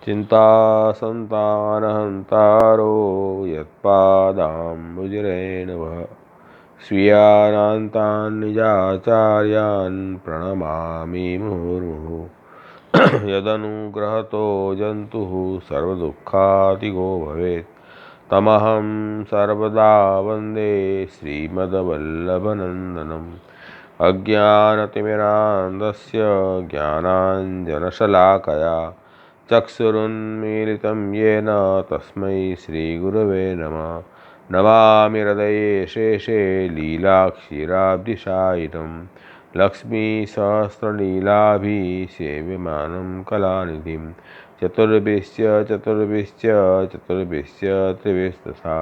चिंता संतानहंतारो यत्पादाम्बुजरेण वः स्वीयानान्तान् निजाचार्यान् प्रणमामि मुहुर्मुहुः यदनुग्रहतो जन्तुः सर्वदुःखातिगो भवेत् तमहं सर्वदा वन्दे श्रीमद्वल्लभनन्दनम् अज्ञानतिमिरान्धस्य ज्ञानाञ्जनशलाकया चक्षुरुन्मीलितं येन तस्मै श्रीगुरवे नमः। नमामि हृदये शेषे लीलाक्षीराब्धिशायिनं लक्ष्मीसहस्रलीलाभिसेव्यमानं कलानिधिं चतुर्भिश्च त्रिभिस्तथा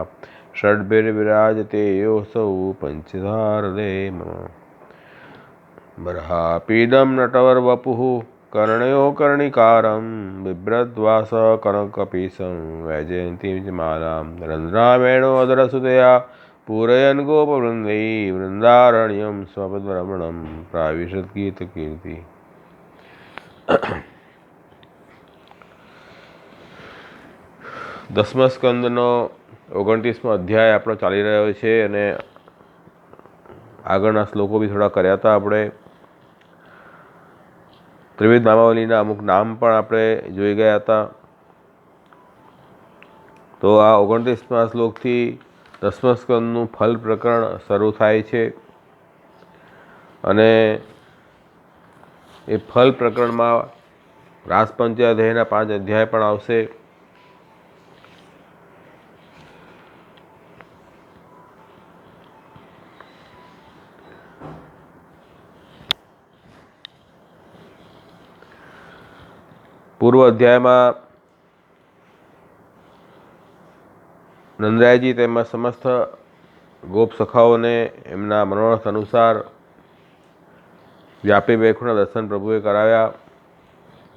षड्भिर्विराजते योऽसौ पञ्चधारदे मम। बर्हापीडं नटवर्वपुः कर्णयो कर्णिकारं बिभ्रद्वास कनकपीशं वैजयन्तीं च मालां रन्ध्रामेणोदरसुतया पूरयन् गोपवृन्दैः वृन्दारण्यं स्वपद्रमणं प्राविशद्गीतकीर्ति। દસમા સ્કંદનો 29મો અધ્યાય આપણો ચાલી રહ્યો છે અને આગળના શ્લોકો બી થોડા કર્યા હતા આપણે. ત્રિવિધ નામાવલીના અમુક નામ પણ આપણે જોઈ ગયા હતા. તો આ 29મા શ્લોકથી દસમા સ્કંદનું ફલ પ્રકરણ શરૂ થાય છે અને એ ફલ પ્રકરણમાં રાસપંચાધ્યાયના 5 અધ્યાય પણ આવશે. પૂર્વ અધ્યાયમાં નંદરાયજી તેમજ સમસ્ત ગોપ સખાઓને એમના મનોરથ અનુસાર વ્યાપી વૈકુંઠના દર્શન પ્રભુએ કરાવ્યા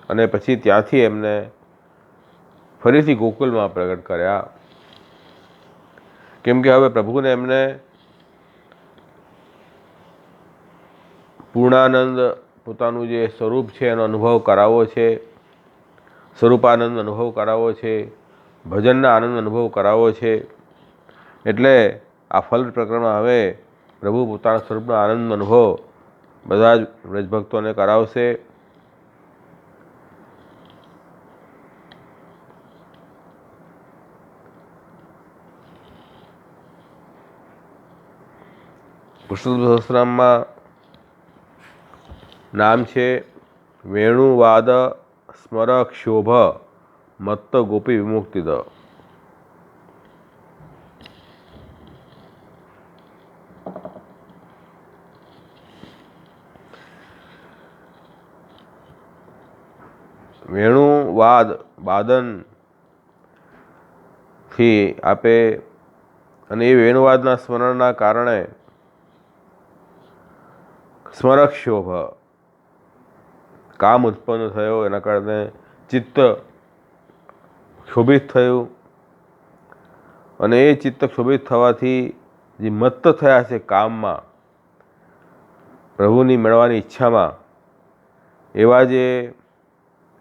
અને પછી ત્યાંથી એમને ફરીથી ગોકુલમાં પ્રગટ કર્યા. કેમ કે હવે પ્રભુને એમને પૂર્ણાનંદ પોતાનું જે સ્વરૂપ છે એનો અનુભવ કરાવવો છે, સ્વરૂપાનંદ અનુભવ કરાવવો છે, ભજનના આનંદ અનુભવ કરાવવો છે. એટલે આ ફલ પ્રકરણમાં હવે પ્રભુ પોતાના સ્વરૂપના આનંદ અનુભવ બધા જ વ્રજભક્તોને કરાવશે. વિષ્ણુ સહસ્રનામમાં નામ છે વેણુવાદ સ્મરક્ષોભ મત્ત ગોપી વિમુક્તિદ. વેણુવાદ વાદનથી આપે અને એ વેણુવાદના સ્મરણના કારણે સ્મરક્ષોભ કામ ઉત્પન્ન થયો, એના કારણે ચિત્ત ક્ષોભિત થયું અને એ ચિત્ત ક્ષોભિત થવાથી જે મત્ત થયા છે કામમાં, પ્રભુની મેળવવાની ઈચ્છામાં, એવા જે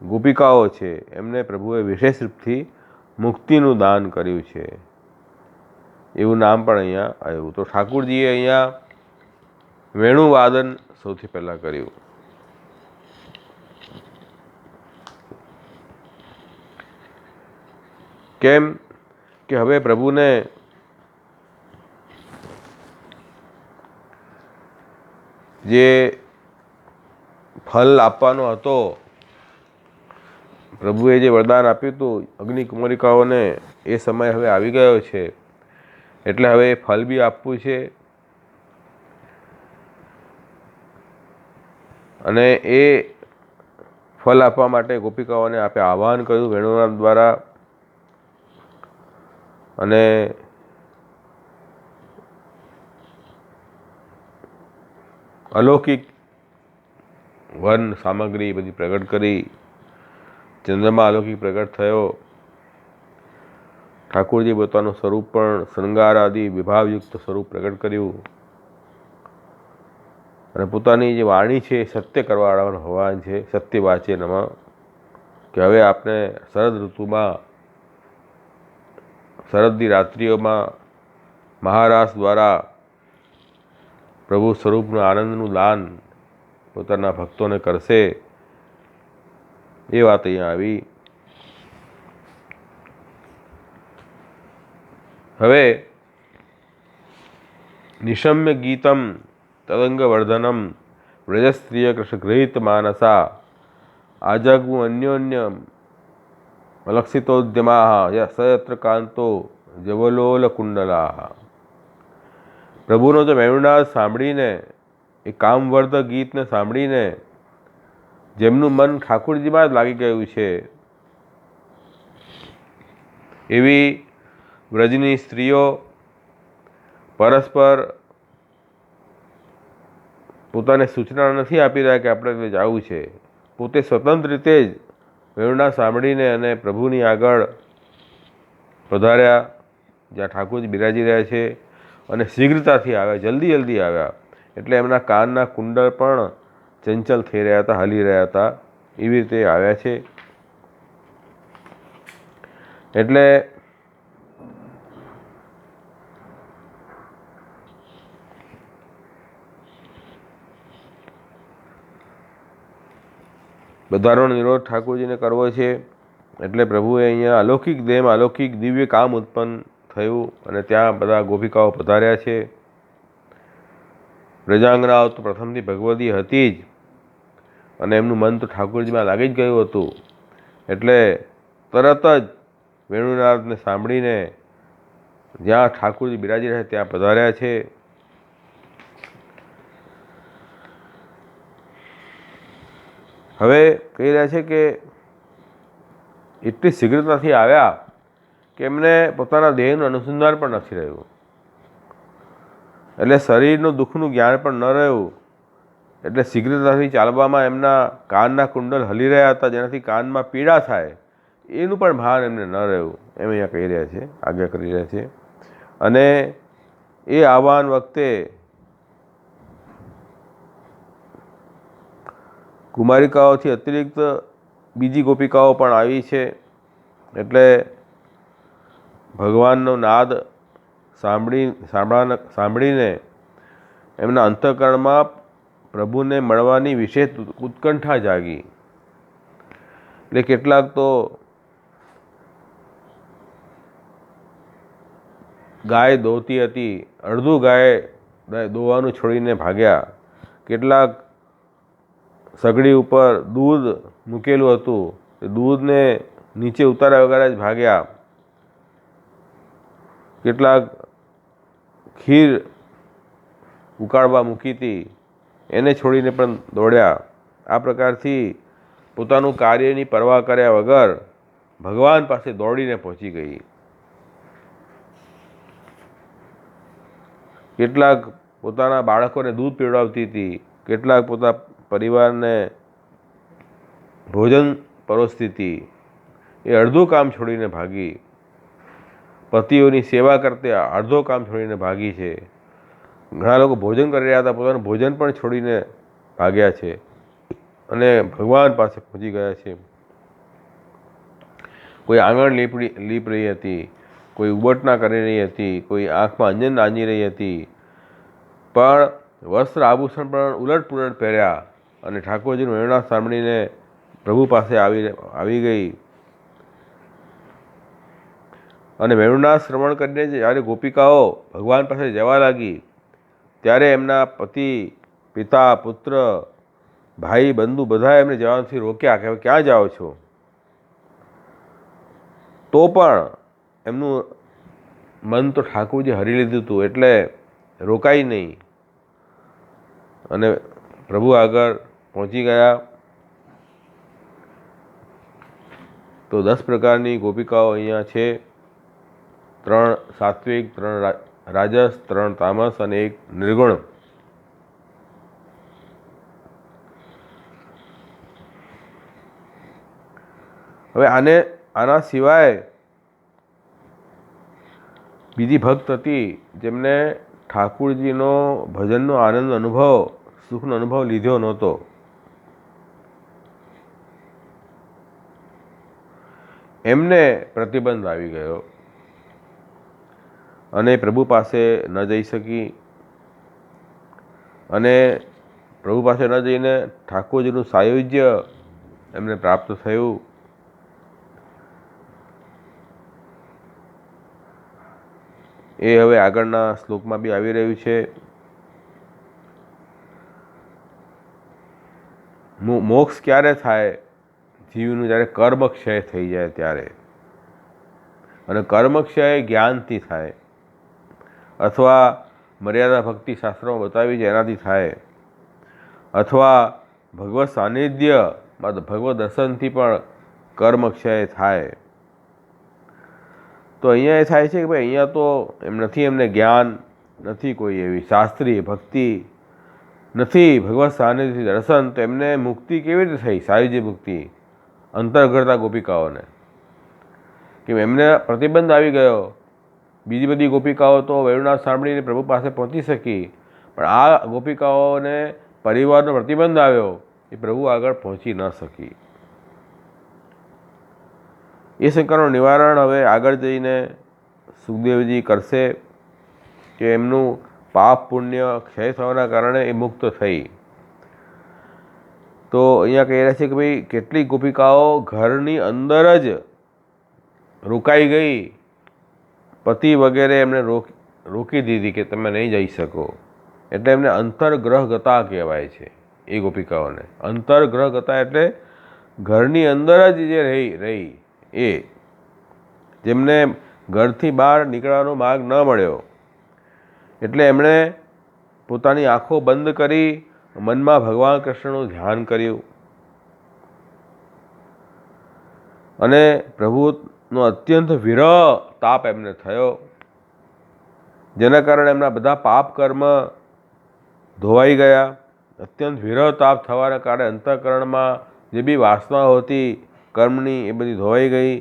ગોપિકાઓ છે એમને પ્રભુએ વિશેષ રૂપથી મુક્તિનું દાન કર્યું છે. એવું નામ પણ અહીંયા આવ્યું. તો ઠાકુરજીએ અહીંયા વેણુવાદન સૌથી પહેલાં કર્યું. કેમ કે હવે પ્રભુને જે ફલ આપવાનો હતો, પ્રભુએ જે વરદાન આપ્યું હતું અગ્નિકુમારિકાઓને, એ સમય હવે આવી ગયો છે. એટલે હવે એ ફલ બી આપવું છે અને એ ફલ આપવા માટે ગોપિકાઓને આપે આહ્વાન કર્યું વેણુનાદ દ્વારા. અને અલૌકિક વન સામગ્રી બધી પ્રગટ કરી. ચંદ્રમાં અલૌકિક પ્રગટ થયો. ઠાકુરજી પોતાનું સ્વરૂપ પણ શૃંગાર આદિ વિભાવયુક્ત સ્વરૂપ પ્રગટ કર્યું અને પોતાની જે વાણી છે એ સત્ય કરવાવાળા ભગવાન છે. સત્ય વાચે નમઃ. કે હવે આપણે શરદ ઋતુમાં શરદની રાત્રિઓમાં મહારાસ દ્વારા પ્રભુ સ્વરૂપનું આનંદનું દાન પોતાના ભક્તોને કરશે, એ વાત અહીંયા આવી. હવે નિશમ્ય ગીતમ તરંગવર્ધનમ વ્રજસ્ત્રીય કૃષ્ણગૃહિત માનસા આજગુ અન્યોન્યમ અલક્ષિતોદ્યમા સયત્ર કાંતો જવલોલ કુંડલા. પ્રભુનો તો વેણુનાદ સાંભળીને, એ કામવર્ધક ગીતને સાંભળીને જેમનું મન ઠાકુરજીમાં જ લાગી ગયું છે, એવી વ્રજની સ્ત્રીઓ પરસ્પર પોતાને સૂચના નથી આપી રહ્યા કે આપણે જવું છે. પોતે સ્વતંત્ર રીતે જ વેણુનાદ સાંભળીને અને પ્રભુની આગળ પધાર્યા, જ્યાં ઠાકોરજી બિરાજી રહ્યા છે, અને શીઘ્રતાથી આવ્યા, જલ્દી આવ્યા. એટલે એમના કાનના કુંડળ પણ ચંચલ થઈ રહ્યા હતા, હલી રહ્યા હતા, એવી રીતે આવ્યા છે. એટલે બધાનો નિરોધ ઠાકોરજીને કરવો છે. એટલે પ્રભુએ અહીંયા અલૌકિક દેહમાં અલૌકિક દિવ્ય કામ ઉત્પન્ન થયું, અને ત્યાં બધા ગોપિકાઓ પધાર્યા છે. વ્રજાંગનાઓ તો પ્રથમથી ભગવતી હતી જ, અને એમનું મન તો ઠાકોરજીમાં લાગી જ ગયું હતું. એટલે તરત જ વેણુનાદને સાંભળીને જ્યાં ઠાકોરજી બિરાજી રહ્યા ત્યાં પધાર્યા છે. હવે કહી રહ્યા છે કે એટલી શીઘ્રતાથી આવ્યા કે એમને પોતાના દેહનું અનુસંધાન પણ નથી રહ્યું, એટલે શરીરનું દુઃખનું જ્ઞાન પણ ન રહ્યું. એટલે શીઘ્રતાથી ચાલવામાં એમના કાનના કુંડલ હલી રહ્યા હતા, જેનાથી કાનમાં પીડા થાય એનું પણ ભાન એમને ન રહ્યું, એમ અહીંયા કહી રહ્યા છે, આજ્ઞા કરી રહ્યા છે. અને એ આહવાન વખતે કુમારિકાઓથી અતિરિક્ત બીજી ગોપિકાઓ પણ આવી છે. એટલે ભગવાનનો નાદ સાંભળીને એમના અંતઃકરણમાં પ્રભુને મળવાની વિશેષ ઉત્કંઠા જાગી. એટલે કેટલાક તો ગાય દોતી હતી, અડધું ગાય દોવાનું છોડીને ભાગ્યા. કેટલાક સગડી ઉપર દૂધ મૂકેલું હતું, એ દૂધને નીચે ઉતાર્યા વગર જ ભાગ્યા. કેટલાક ખીર ઉકાળવા મૂકી હતી, એને છોડીને પણ દોડ્યા. આ પ્રકારથી પોતાનું કાર્યની પરવા કર્યા વગર ભગવાન પાસે દોડીને પહોંચી ગઈ. કેટલાક પોતાના બાળકોને દૂધ પીવડાવતી હતી, કેટલાક પોતાના પરિવારને ભોજન પરોસતી હતી. એ અડધું કામ છોડીને ભાગી. પતિઓની સેવા કરતે અડધો કામ છોડીને ભાગી છે. ઘણા લોકો ભોજન કરી રહ્યા હતા, પોતાનું ભોજન પણ છોડીને ભાગ્યા છે અને ભગવાન પાસે પહોંચી ગયા છે. કોઈ આંગણ લીપ રહી હતી, કોઈ ઉબટના કરી રહી હતી, કોઈ આંખમાં અંજન આંજી રહી હતી, પણ વસ્ત્ર આભૂષણ પણ ઉલટ પુલટ પહેર્યા અને ઠાકોરજીનું વેણુનાદ સાંભળીને પ્રભુ પાસે આવી ગઈ. અને વેણુનાદ શ્રવણ કરીને જ્યારે ગોપિકાઓ ભગવાન પાસે જવા લાગી, ત્યારે એમના પતિ, પિતા, પુત્ર, ભાઈ, બંધુ બધા એમને જવાથી રોક્યા કે હવે ક્યાં જાઓ છો? તો પણ એમનું મન તો ઠાકોરજી હરી લીધું હતું, એટલે રોકાઈ નહીં અને પ્રભુ આગળ પહોંચી ગયા. તો 10 પ્રકારની ગોપિકાઓ અહીંયા છે. 3 સાત્વિક, 3 રાજસ, 3 તામસ અને 1 નિર્ગુણ. હવે આના સિવાય બીજી ભક્ત હતી જેમને ઠાકુરજીનો ભજનનો આનંદ અનુભવ, સુખનો અનુભવ લીધો નહોતો. એમને પ્રતિબંધ આવી ગયો અને પ્રભુ પાસે ન જઈ શકી, અને પ્રભુ પાસે ન જઈને ઠાકોરજીનું સાયુજ્ય એમને પ્રાપ્ત થયું. એ હવે આગળના શ્લોકમાં બી આવી રહ્યું છે. મોક્ષ ક્યારે થાય? જીવનું જ્યારે કર્મક્ષય થઈ જાય ત્યારે. અને કર્મક્ષય જ્ઞાનથી થાય, અથવા મર્યાદા ભક્તિ શાસ્ત્રોમાં બતાવી છે એનાથી થાય, અથવા ભગવત સાનિધ્ય ભગવત દર્શનથી પણ કર્મક્ષય થાય. તો અહીંયા એ થાય છે કે ભાઈ અહીંયા તો એમ નથી, એમને જ્ઞાન નથી, કોઈ એવી શાસ્ત્રીય ભક્તિ નથી, ભગવત સાનિધ્ય દર્શન, તો એમને મુક્તિ કેવી રીતે થઈ? સાયુજ્ય મુક્તિ અંતર્ગતા ગોપિકાઓને, કે એમને પ્રતિબંધ આવી ગયો. બીજી બધી ગોપિકાઓ તો વેણુનાથ સાંભળીને પ્રભુ પાસે પહોંચી શકી, પણ આ ગોપિકાઓને પરિવારનો પ્રતિબંધ આવ્યો, એ પ્રભુ આગળ પહોંચી ન શકી. એ શંકાનું નિવારણ હવે આગળ જઈને સુખદેવજી કરશે, કે એમનું પાપ પુણ્ય ક્ષય થવાના કારણે એ મુક્ત થઈ. તો અહીંયા કહી રહ્યા છે કે ભાઈ કેટલીક ગોપિકાઓ ઘરની અંદર જ રોકાઈ ગઈ, પતિ વગેરે એમને રોકી દીધી કે તમે નહીં જઈ શકો. એટલે એમને અંતર્ગ્રહગતા કહેવાય છે. એ ગોપિકાઓને અંતર્ગ્રહગતા એટલે ઘરની અંદર જ જે રહી એ, જેમને ઘરથી બહાર નીકળવાનો માર્ગ ન મળ્યો, એટલે એમણે પોતાની આંખો બંધ કરી મનમાં ભગવાન કૃષ્ણનું ધ્યાન કર્યું, અને પ્રભુનો અત્યંત વિરહ તાપ એમને થયો, જેના કારણે એમના બધા પાપ કર્મ ધોવાઈ ગયા. અત્યંત વિરહ તાપ થવાના કારણે અંતઃકરણમાં જે બી વાસનાઓ હતી કર્મની, એ બધી ધોવાઈ ગઈ,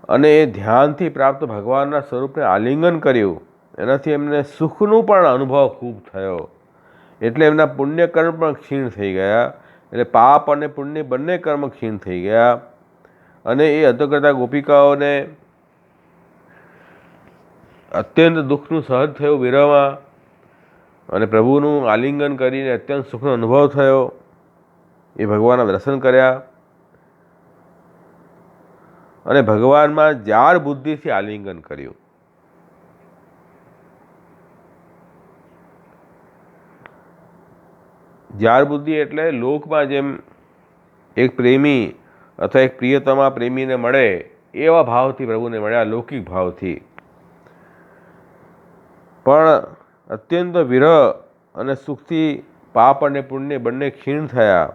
અને એ ધ્યાનથી પ્રાપ્ત ભગવાનના સ્વરૂપને આલિંગન કર્યું. એનાથી એમને સુખનું પણ અનુભવ ખૂબ થયો. એટલે એમના પુણ્યકર્મ પણ ક્ષીણ થઈ ગયા. એટલે પાપ અને પુણ્ય બંને કર્મ ક્ષીણ થઈ ગયા. અને એ અંતઃકરતા ગોપિકાઓને અત્યંત દુઃખનું સહજ થયું વિરહમાં, અને પ્રભુનું આલિંગન કરીને અત્યંત સુખનો અનુભવ થયો. એ ભગવાનના દર્શન કર્યા, અને ભગવાનમાં જાર બુદ્ધિથી આલિંગન કર્યું. જાર બુદ્ધિ એટલે લોકમાં જેમ એક પ્રેમી અથવા એક પ્રિયતમા પ્રેમીને મળે એવા ભાવથી પ્રભુને મળ્યા, લૌકિક ભાવથી. પણ અત્યંત વિરહ અને સુખથી પાપ અને પુણ્ય બંને ક્ષીણ થયા,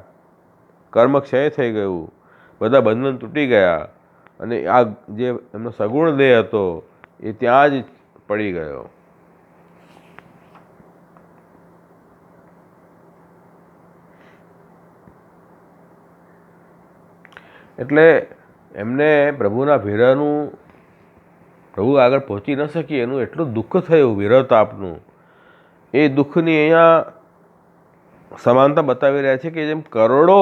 કર્મ ક્ષય થઈ ગયું, બધા બંધન તૂટી ગયા, અને આ જે એમનો સગુણ દેહ હતો એ ત્યાં જ પડી ગયો. એટલે એમને પ્રભુના વિરહનું, પ્રભુ આગળ પહોંચી ન શકી એનું એટલું દુઃખ થયું વિરહ તાપનું. એ દુઃખની અહીંયા સમાનતા બતાવી રહ્યા છે કે જેમ કરોડો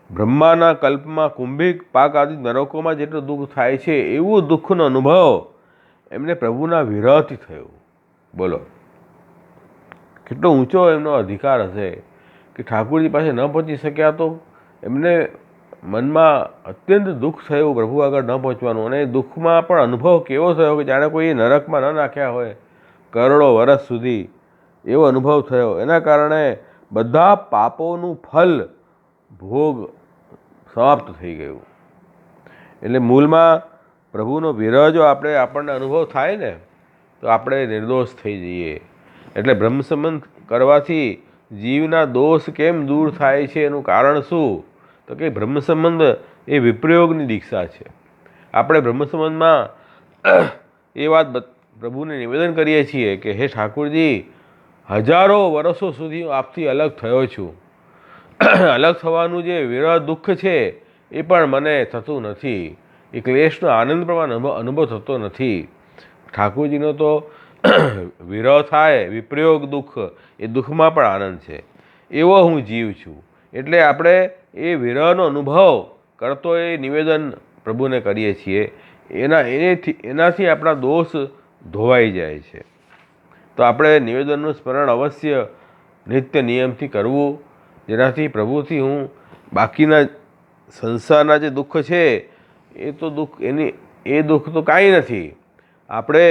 બ્રહ્માના કલ્પમાં કુંભિક પાક આદિ નરકોમાં જેટલું દુઃખ થાય છે, એવું દુઃખનો અનુભવ એમને પ્રભુના વિરહથી થયો. બોલો કેટલો ઊંચો એમનો અધિકાર હશે કે ઠાકોરજી પાસે ન પહોંચી શક્યા તો એમને મનમાં અત્યંત દુઃખ થયું પ્રભુ આગળ ન પહોંચવાનું. અને દુઃખમાં પણ અનુભવ કેવો થયો કે જાણે કોઈ નરકમાં ન નાખ્યા હોય કરોડો વર્ષ સુધી, એવો અનુભવ થયો. એના કારણે બધા પાપોનું ફલ ભોગ સમાપ્ત થઈ ગયું. એટલે મૂળમાં પ્રભુનો વિરહ જો આપણને અનુભવ થાય ને તો આપણે નિર્દોષ થઈ જઈએ. એટલે બ્રહ્મ સંબંધ કરવાથી જીવના દોષ કેમ દૂર થાય છે એનું કારણ શું? તો કે બ્રહ્મ સંબંધ એ વિપ્રયોગની દીક્ષા છે. આપણે બ્રહ્મ સંબંધમાં એ વાત પ્રભુને નિવેદન કરીએ છીએ કે હે ઠાકોરજી, હજારો વર્ષો સુધી હું આપથી અલગ થયો છું. અલગ થવાનું જે વિરહ દુઃખ છે એ પણ મને થતું નથી. એ ક્લેશનો આનંદ પણ અનુભવ થતો નથી. ઠાકોરજીનો તો વિરહ થાય, વિપ્રયોગ દુઃખ, એ દુઃખમાં પણ આનંદ છે. એવો હું જીવ છું. એટલે આપણે એ વિરહનો અનુભવ કરતો એ નિવેદન પ્રભુને કરીએ છીએ એનાથી આપણા દોષ ધોવાઈ જાય છે. તો આપણે નિવેદનનું સ્મરણ અવશ્ય નિત્ય નિયમથી કરવું, જેનાથી પ્રભુથી હું બાકીના સંસારના જે દુઃખ છે એ તો દુઃખ તો કાંઈ નથી. આપણે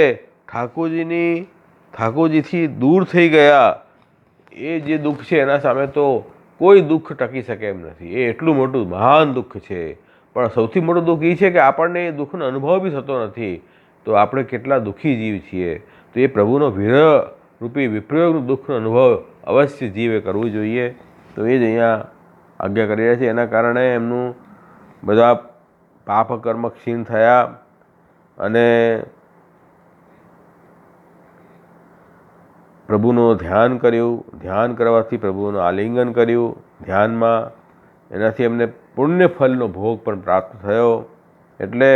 ઠાકોરજીથી દૂર થઈ ગયા એ જે દુઃખ છે એના સામે તો કોઈ દુઃખ ટકી શકે એમ નથી. એ એટલું મોટું મહાન દુઃખ છે. પણ સૌથી મોટું દુઃખ એ છે કે આપણને એ દુઃખનો અનુભવ બી થતો નથી. તો આપણે કેટલા દુઃખી જીવ છીએ. તો એ પ્રભુનો વિરહ રૂપી વિપ્રયોગનું દુઃખનો અનુભવ અવશ્ય જીવે કરવું જોઈએ. તો એ જ અહીંયા આજ્ઞા કરી રહ્યા છે. એના કારણે એમનું બધા પાપ કર્મ ક્ષીણ થયા અને પ્રભુનું ધ્યાન કર્યું. ધ્યાન કરવાથી પ્રભુનું આલિંગન કર્યું ધ્યાનમાં, એનાથી એમને પુણ્ય ફલનો ભોગ પણ પ્રાપ્ત થયો. એટલે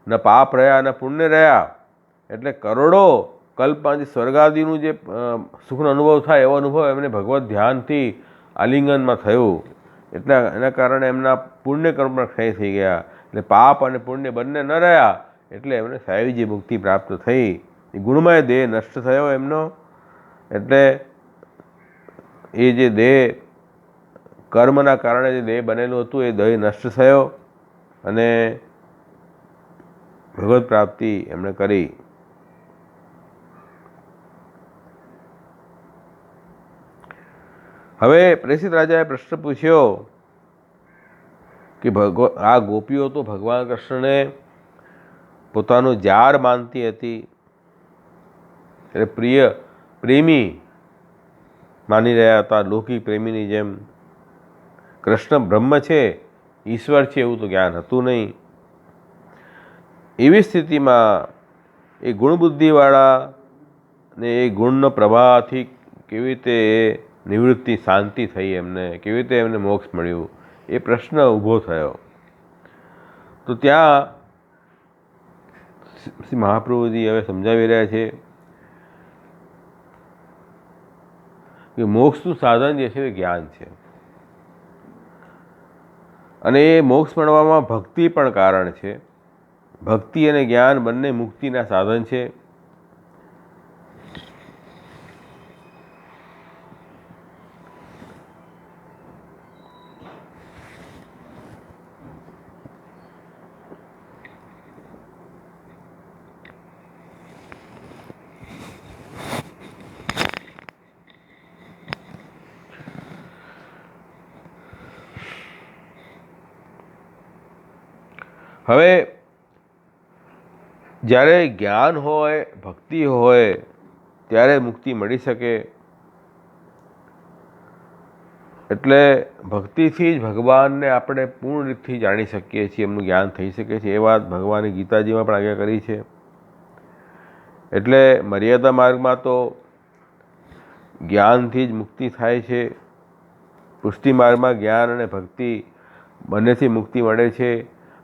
ન પાપ રહ્યા ન પુણ્ય રહ્યા. એટલે કરોડો કલ્પમાં જે સ્વર્ગાદિનું જે સુખનો અનુભવ થાય એવો અનુભવ એમને ભગવત ધ્યાનથી આલિંગનમાં થયું. એટલે એના કારણે એમના પુણ્ય કર્મ પણ ક્ષય થઈ ગયા. એટલે પાપ અને પુણ્ય બંને ન રહ્યા. એટલે એમને સાયુજી મુક્તિ પ્રાપ્ત થઈ. એ ગુણમય દેહ નષ્ટ થયો એમનો. એટલે એ જે દેહ કર્મના કારણે જે દેહ બનેલું હતું એ દેહ નષ્ટ થયો અને ભગવત પ્રાપ્તિ એમણે કરી. હવે પ્રેષિત રાજાએ પ્રશ્ન પૂછ્યો કે આ ગોપીઓ તો ભગવાન કૃષ્ણને પોતાનું જાર માનતી હતી, એટલે પ્રેમી માની રહ્યા હતા, લૌકિક પ્રેમીની જેમ. કૃષ્ણ બ્રહ્મ છે, ઈશ્વર છે એવું તો જ્ઞાન હતું નહીં. એવી સ્થિતિમાં એ ગુણબુદ્ધિવાળા ને એ ગુણનો પ્રભાવથી કેવી રીતે નિવૃત્તિ શાંતિ થઈ એમને, કેવી રીતે એમને મોક્ષ મળ્યું, એ પ્રશ્ન ઊભો થયો. તો ત્યાં શ્રી મહાપ્રભુજી હવે સમજાવી રહ્યા છે કે મોક્ષનું સાધન જે છે એ જ્ઞાન છે અને એ મોક્ષ મળવામાં ભક્તિ પણ કારણ છે. ભક્તિ અને જ્ઞાન બંને મુક્તિના સાધન છે. હવે જ્યારે જ્ઞાન હોય, ભક્તિ હોય ત્યારે મુક્તિ મળી શકે. એટલે ભક્તિથી જ ભગવાનને આપણે પૂર્ણ રીતથી જાણી શકીએ છીએ, એમનું જ્ઞાન થઈ શકે છે. એ વાત ભગવાને ગીતાજીમાં પણ આજ્ઞા કરી છે. એટલે મર્યાદા માર્ગમાં તો જ્ઞાનથી જ મુક્તિ થાય છે. પુષ્ટિ માર્ગમાં જ્ઞાન અને ભક્તિ બંનેથી મુક્તિ મળે છે.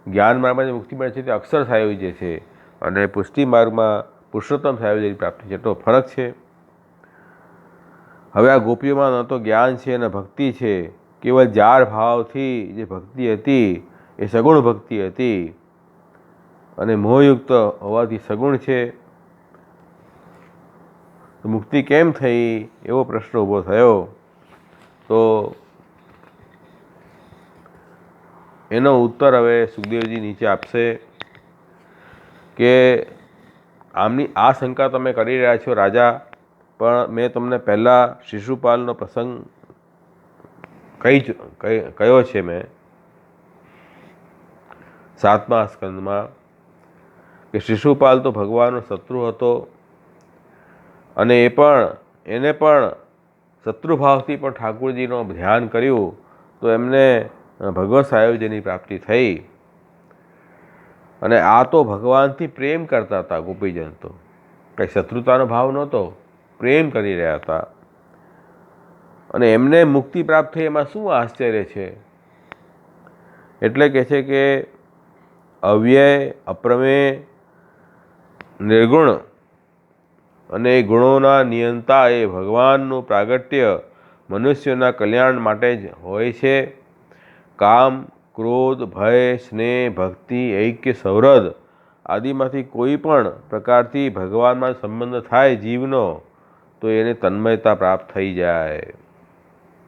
જ્ઞાન માર્ગમાં જે મુક્તિ મળે છે તે અક્ષર સાયુજ્ય છે અને પુષ્ટિ માર્ગમાં પુરુષોત્તમ સાયુજ્યની પ્રાપ્તિ છે. એટલો ફરક છે. હવે આ ગોપીઓમાં ન તો જ્ઞાન છે ન ભક્તિ છે. કેવળ જાર ભાવથી જે ભક્તિ હતી એ સગુણ ભક્તિ હતી અને મોહયુક્ત હોવાથી સગુણ છે. તો મુક્તિ કેમ થઈ એવો પ્રશ્ન ઊભો થયો. તો એનો ઉત્તર હવે સુખદેવજી નીચે આપશે કે આમની આ શંકા તમે કરી રહ્યા છો રાજા, પણ મેં તમને પહેલાં શિશુપાલનો પ્રસંગ કયો છે મેં 7મા સ્કંદમાં કે શિશુપાલ તો ભગવાનનો શત્રુ હતો અને એને પણ શત્રુભાવથી પણ ઠાકોરજીનો ધ્યાન કર્યું તો એમને ભગવત સાયુજ્યની પ્રાપ્તિ થઈ. અને આ તો ભગવાનથી પ્રેમ કરતા હતા ગોપીજન, તો કંઈ શત્રુતાનો ભાવ નહોતો, પ્રેમ કરી રહ્યા હતા અને એમને મુક્તિ પ્રાપ્ત થઈ એમાં શું આશ્ચર્ય છે. એટલે કહે છે કે અવ્યય, અપ્રમેય, નિર્ગુણ અને ગુણોના નિયંતા એ ભગવાનનું પ્રાગટ્ય મનુષ્યોના કલ્યાણ માટે જ હોય છે. કામ, ક્રોધ, ભય, સ્નેહ, ભક્તિ, ઐક્ય, સૌહૃદ આદિમાંથી કોઈ પણ પ્રકારથી ભગવાનમાં સંબંધ થાય જીવનો તો એને તન્મયતા પ્રાપ્ત થઈ જાય,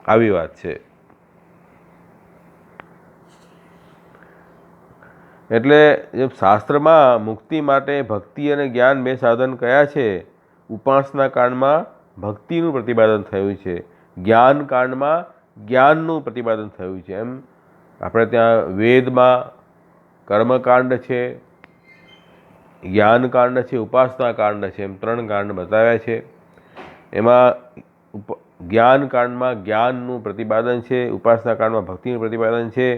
આવી વાત છે. એટલે જેમ શાસ્ત્રમાં મુક્તિ માટે ભક્તિ અને જ્ઞાન બે સાધન કયા છે, ઉપાસના કાંડમાં ભક્તિનું પ્રતિપાદન થયું છે, જ્ઞાન કાંડમાં જ્ઞાનનું પ્રતિપાદન થયું છે. એમ આપણે ત્યાં વેદમાં કર્મકાંડ છે, જ્ઞાનકાંડ છે, ઉપાસના કાંડ છે, એમ 3 કાંડ બતાવ્યા છે. એમાં જ્ઞાનકાંડમાં જ્ઞાનનું પ્રતિપાદન છે, ઉપાસના કાંડમાં ભક્તિનું પ્રતિપાદન છે.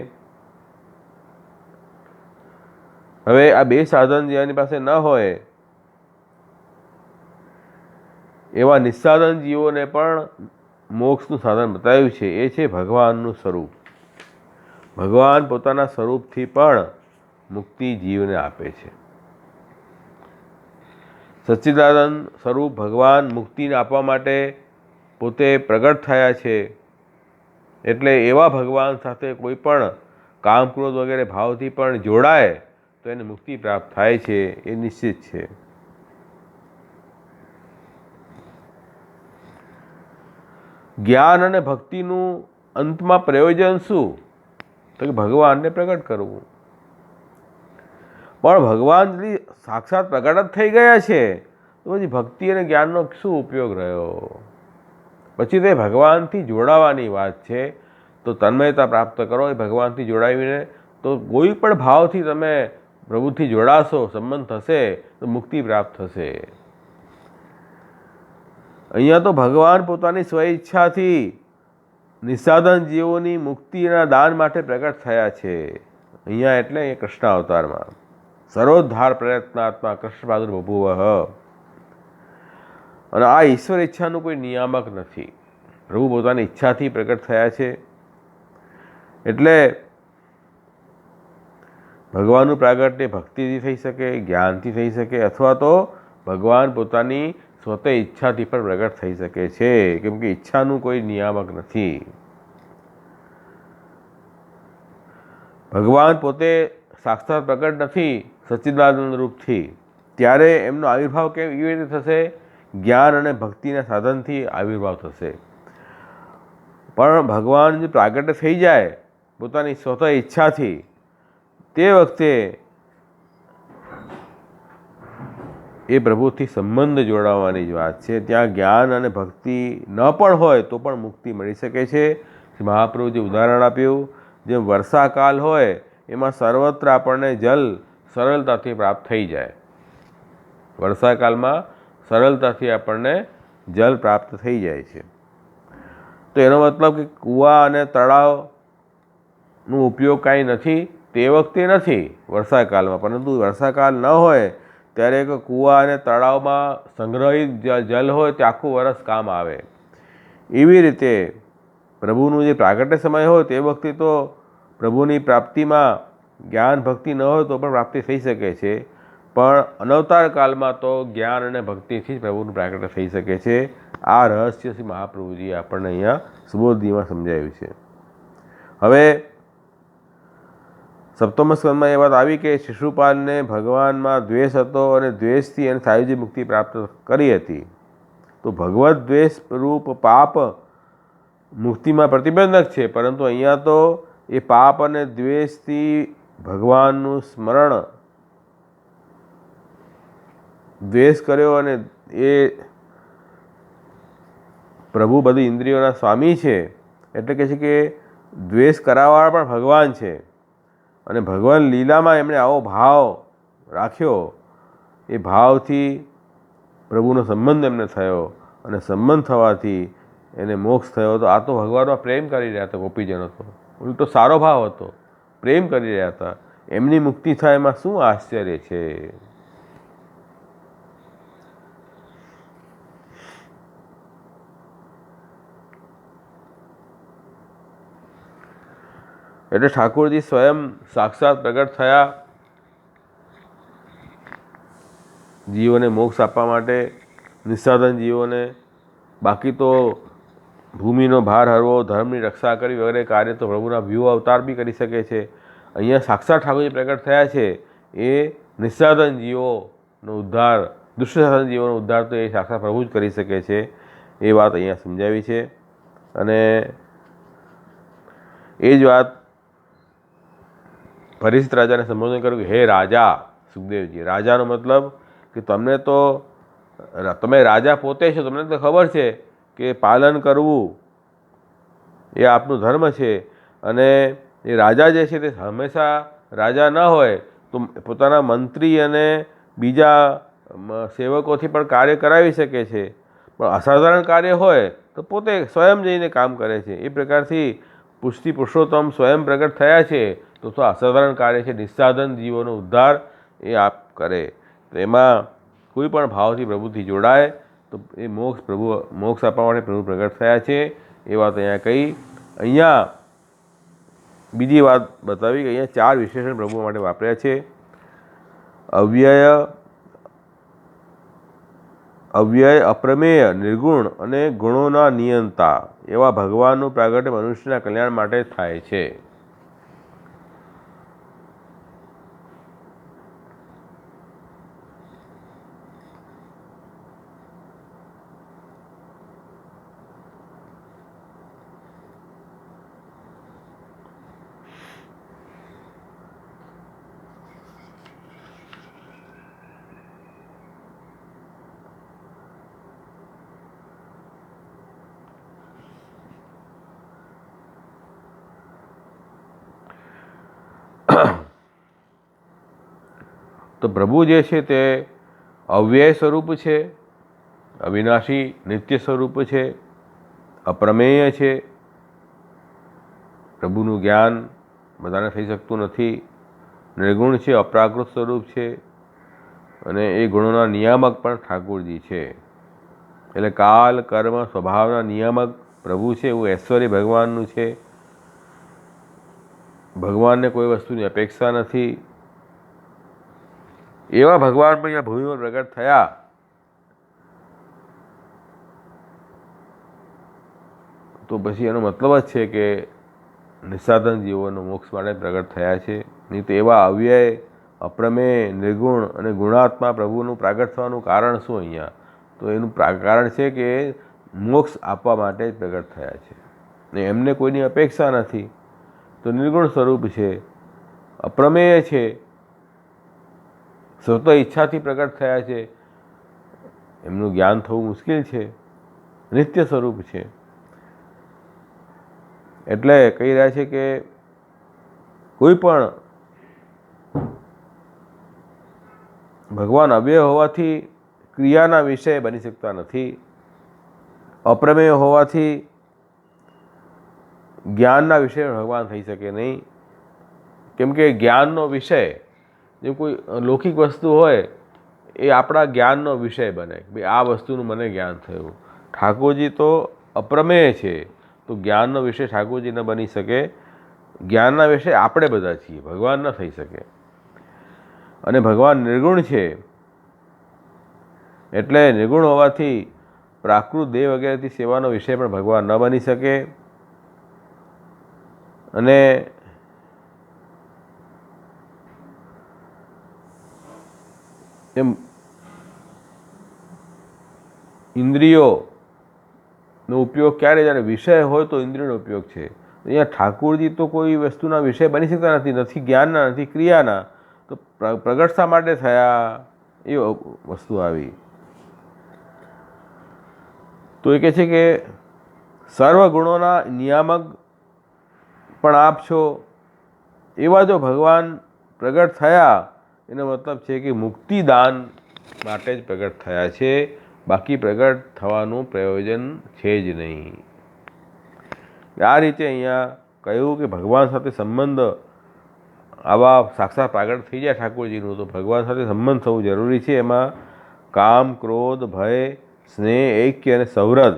હવે આ બે સાધન જેની પાસે ન હોય એવા નિસ્સાધન જીવોને પણ મોક્ષનું સાધન બતાવ્યું છે, એ છે ભગવાનનું સ્વરૂપ. ભગવાન પોતાના સ્વરૂપથી પણ મુક્તિ જીવને આપે છે. સચ્ચિદાનંદ સ્વરૂપ ભગવાન મુક્તિને આપવા માટે પોતે પ્રગટ થયા છે. એટલે એવા ભગવાન સાથે કોઈ પણ કામ, ક્રોધ વગેરે ભાવથી પણ જોડાય તો એને મુક્તિ પ્રાપ્ત થાય છે, એ નિશ્ચિત છે. જ્ઞાન અને ભક્તિનું અંતમાં પ્રયોજન શું? તો કે ભગવાનને પ્રગટ કરવું. પણ ભગવાન যদি સાક્ષાત પ્રગટ જ થઈ ગયા છે તો પછી ભક્તિ અને જ્ઞાનનો શું ઉપયોગ રહ્યો? પછી તે ભગવાનથી જોડાવાની વાત છે. તો તન્મયતા પ્રાપ્ત કરો, એ ભગવાનથી જોડાવીને તો કોઈ પણ ભાવથી તમે પ્રભુથી જોડાશો, સંબંધ થશે તો મુક્તિ પ્રાપ્ત થશે. અહીંયા તો ભગવાન પોતાની સ્વઈચ્છાથી નિસ્સાધન જીવોની મુક્તિના દાન માટે પ્રગટ થયા છે. અહીંયા એટલે એ કૃષ્ણ અવતારમાં સર્વોદ્ધાર પ્રયત્નાત્મા કૃષ્ણ પ્રાદુર્ બભૂવ. અને આ ઈશ્વર ઈચ્છાનું કોઈ નિયામક નથી. પ્રભુ પોતાની ઈચ્છાથી પ્રગટ થયા છે. એટલે ભગવાનનું પ્રાગટ્ય ભક્તિથી થઈ શકે, જ્ઞાનથી થઈ શકે, અથવા તો ભગવાન પોતાની સ્વતઃ ઈચ્છાથી પણ પ્રગટ થઈ શકે છે, કેમ કે ઈચ્છાનું કોઈ નિયામક નથી. ભગવાન પોતે સાક્ષાત પ્રગટ નથી સચ્ચિદાનંદ રૂપથી, ત્યારે એમનો આવિર્ભાવ કેવી રીતે થશે? જ્ઞાન અને ભક્તિના સાધનથી આવિર્ભાવ થશે. પણ ભગવાન જો પ્રાગટ્ય થઈ જાય પોતાની સ્વતઃ ઈચ્છાથી, તે વખતે એ પ્રભુથી સંબંધ જોડાવાની જ વાત છે. ત્યાં જ્ઞાન અને ભક્તિ ન પણ હોય તો પણ મુક્તિ મળી શકે છે. મહાપ્રભુ જે ઉદાહરણ આપ્યું, જેમ વર્ષાકાલ હોય એમાં સર્વત્ર આપણને જલ સરળતાથી પ્રાપ્ત થઈ જાય. વર્ષાકાલમાં સરળતાથી આપણને જલ પ્રાપ્ત થઈ જાય છે. તો એનો મતલબ કે કૂવા અને તળાવનો ઉપયોગ કાંઈ નથી તે વખતે નથી વર્ષાકાલમાં, પરંતુ વર્ષાકાલ ન હોય ત્યારે એક કૂવા અને તળાવમાં સંગ્રહિત જલ હોય તે આખું વર્ષ કામ આવે. એવી રીતે પ્રભુનું જે પ્રાગટ્ય સમય હોય તે વખતે તો પ્રભુની પ્રાપ્તિમાં જ્ઞાન ભક્તિ ન હોય તો પણ પ્રાપ્તિ થઈ શકે છે, પણ અનવતાર કાળમાં તો જ્ઞાન અને ભક્તિથી જ પ્રભુનું પ્રાગટ્ય થઈ શકે છે. આ રહસ્ય શ્રી મહાપ્રભુજીએ આપણને અહીંયા સુબોધીમાં સમજાવ્યું છે. હવે સપ્તમ સ્કંદમાં એ વાત આવી કે શિશુપાલને ભગવાનમાં દ્વેષ હતો અને દ્વેષથી એને સાયુજી મુક્તિ પ્રાપ્ત કરી હતી. તો ભગવદ દ્વેષ રૂપ પાપ મુક્તિમાં પ્રતિબંધક છે, પરંતુ અહીંયા તો એ પાપ અને દ્વેષથી ભગવાનનું સ્મરણ, દ્વેષ કર્યો અને એ પ્રભુ બધી ઇન્દ્રિયોના સ્વામી છે એટલે કહે છે કે દ્વેષ કરાવવાવાળા પણ ભગવાન છે. અને ભગવાન લીલામાં એમણે આવો ભાવ રાખ્યો, એ ભાવથી પ્રભુનો સંબંધ એમને થયો અને સંબંધ થવાથી એને મોક્ષ થયો. તો આ તો ભગવાનમાં પ્રેમ કરી રહ્યા હતા ગોપીજનો, તો ઉલટો સારો ભાવ હતો, પ્રેમ કરી રહ્યા હતા. એમની મુક્તિ થાય એમાં શું આશ્ચર્ય છે? એટલે ઠાકોરજી સ્વયં સાક્ષાત પ્રગટ થયા જીવોને મોક્ષ આપવા માટે, નિસ્સાધન જીવોને. બાકી તો ભૂમિનો ભાર હરવો, ધર્મની રક્ષા કરવી વગેરે કાર્ય તો પ્રભુના વ્યૂહ અવતાર બી કરી શકે છે. અહીંયા સાક્ષાત ઠાકોરજી પ્રગટ થયા છે એ નિસ્સાધન જીવોનો ઉદ્ધાર, દુષ્ટસાધન જીવોનો ઉદ્ધાર તો એ સાક્ષાત પ્રભુ જ કરી શકે છે. એ વાત અહીંયા સમજાવી છે. અને એ જ વાત પરીક્ષિત રાજાને સંબોધન કર્યું કે હે રાજા સુખદેવજી, રાજાનો મતલબ કે તમને તો, તમે રાજા પોતે છો, તમને તો ખબર છે કે પાલન કરવું એ આપનો ધર્મ છે. અને એ રાજા જે છે તે હંમેશા રાજા ન હોય તો પોતાના મંત્રી અને બીજા સેવકોથી પણ કાર્ય કરાવી શકે છે, પણ અસાધારણ કાર્ય હોય તો પોતે સ્વયં જઈને કામ કરે છે. એ પ્રકારથી પુષ્ટિ પુરુષોત્તમ સ્વયં પ્રગટ થયા છે તો અસાધારણ કાર્ય છે. નિસ્સાધન જીવોનો ઉદ્ધાર એ આપ કરે. તો એમાં કોઈ પણ ભાવથી પ્રભુથી જોડાય તો એ મોક્ષ આપવા માટે પ્રભુ પ્રગટ થયા છે. એ વાત અહીંયા કહી. અહીંયા બીજી વાત બતાવી કે અહીંયા 4 વિશેષણ પ્રભુ માટે વાપર્યા છે. અવ્યય, અપ્રમેય, નિર્ગુણ અને ગુણોના નિયંતા એવા ભગવાનનું પ્રાગટ્ય મનુષ્યના કલ્યાણ માટે થાય છે. તો પ્રભુ જે છે તે અવ્યય સ્વરૂપ છે, અવિનાશી નિત્ય સ્વરૂપ છે, અપ્રમેય છે. પ્રભુનું જ્ઞાન બધાને થઈ શકતું નથી. નિર્ગુણ છે, અપ્રાકૃત સ્વરૂપ છે, અને એ ગુણોના નિયામક પણ ઠાકોરજી છે. એટલે કાલ, કર્મ, સ્વભાવના નિયામક પ્રભુ છે. એવું ઐશ્વર્ય ભગવાનનું છે. ભગવાનને કોઈ વસ્તુની અપેક્ષા નથી. એવા ભગવાન પણ અહીંયા ભૂમિ પર પ્રગટ થયા. તો પછી એનો મતલબ જ છે કે નિસ્સાધન જીવોનો મોક્ષ માટે પ્રગટ થયા છે. નહીં તો એવા અવ્યય, અપ્રમેય, નિર્ગુણ અને ગુણાત્મા પ્રભુનું પ્રાગટ થવાનું કારણ શું અહીંયા? તો એનું કારણ છે કે મોક્ષ આપવા માટે જ પ્રગટ થયા છે ને એમને કોઈની અપેક્ષા નથી. તો નિર્ગુણ સ્વરૂપ છે, અપ્રમેય છે, સ્વતઃ ઈચ્છાથી પ્રગટ થયા છે, એમનું જ્ઞાન થવું મુશ્કેલ છે, નિત્ય સ્વરૂપ છે. એટલે કહી રહ્યા છે કે કોઈ પણ ભગવાન અવ્યય હોવાથી ક્રિયાના વિષય બની શકતા નથી. અપ્રમેય હોવાથી જ્ઞાનના વિષય ભગવાન થઈ શકે નહીં. કેમ કે જ્ઞાનનો વિષય જે કોઈ લૌકિક વસ્તુ હોય એ આપણા જ્ઞાનનો વિષય બને. ભાઈ આ વસ્તુનું મને જ્ઞાન થયું. ઠાકોરજી તો અપ્રમેય છે તો જ્ઞાનનો વિષય ઠાકોરજી ન બની શકે. જ્ઞાનના વિષય આપણે બધા છીએ, ભગવાન ન થઈ શકે. અને ભગવાન નિર્ગુણ છે એટલે નિર્ગુણ હોવાથી પ્રાકૃત દેહ વગેરેથી સેવાનો વિષય પણ ભગવાન ન બની શકે. અને એમ ઇન્દ્રિયોનો ઉપયોગ ક્યારે? જ્યારે વિષય હોય તો ઇન્દ્રિયોનો ઉપયોગ છે. અહીંયા ઠાકોરજી તો કોઈ વસ્તુના વિષય બની શકતા નથી, નથી જ્ઞાનના, નથી ક્રિયાના. તો પ્રગટ શા માટે થયા? એ વસ્તુ આવી. તો એ કહે છે કે સર્વ ગુણોના નિયામક પણ આપ છો. એવા જો ભગવાન પ્રગટ થયા એનો મતલબ છે કે મુક્તિદાન માટે જ પ્રગટ થયા છે, બાકી પ્રગટ થવાનું પ્રયોજન છે જ નહીં. આ રીતે અહીંયા કહ્યું કે ભગવાન સાથે સંબંધ આવા સાક્ષાત પ્રગટ થઈ જાય ઠાકોરજીનું તો ભગવાન સાથે સંબંધ થવું જરૂરી છે. એમાં કામ, ક્રોધ, ભય, સ્નેહ, ઐક્ય અને સૌહૃદ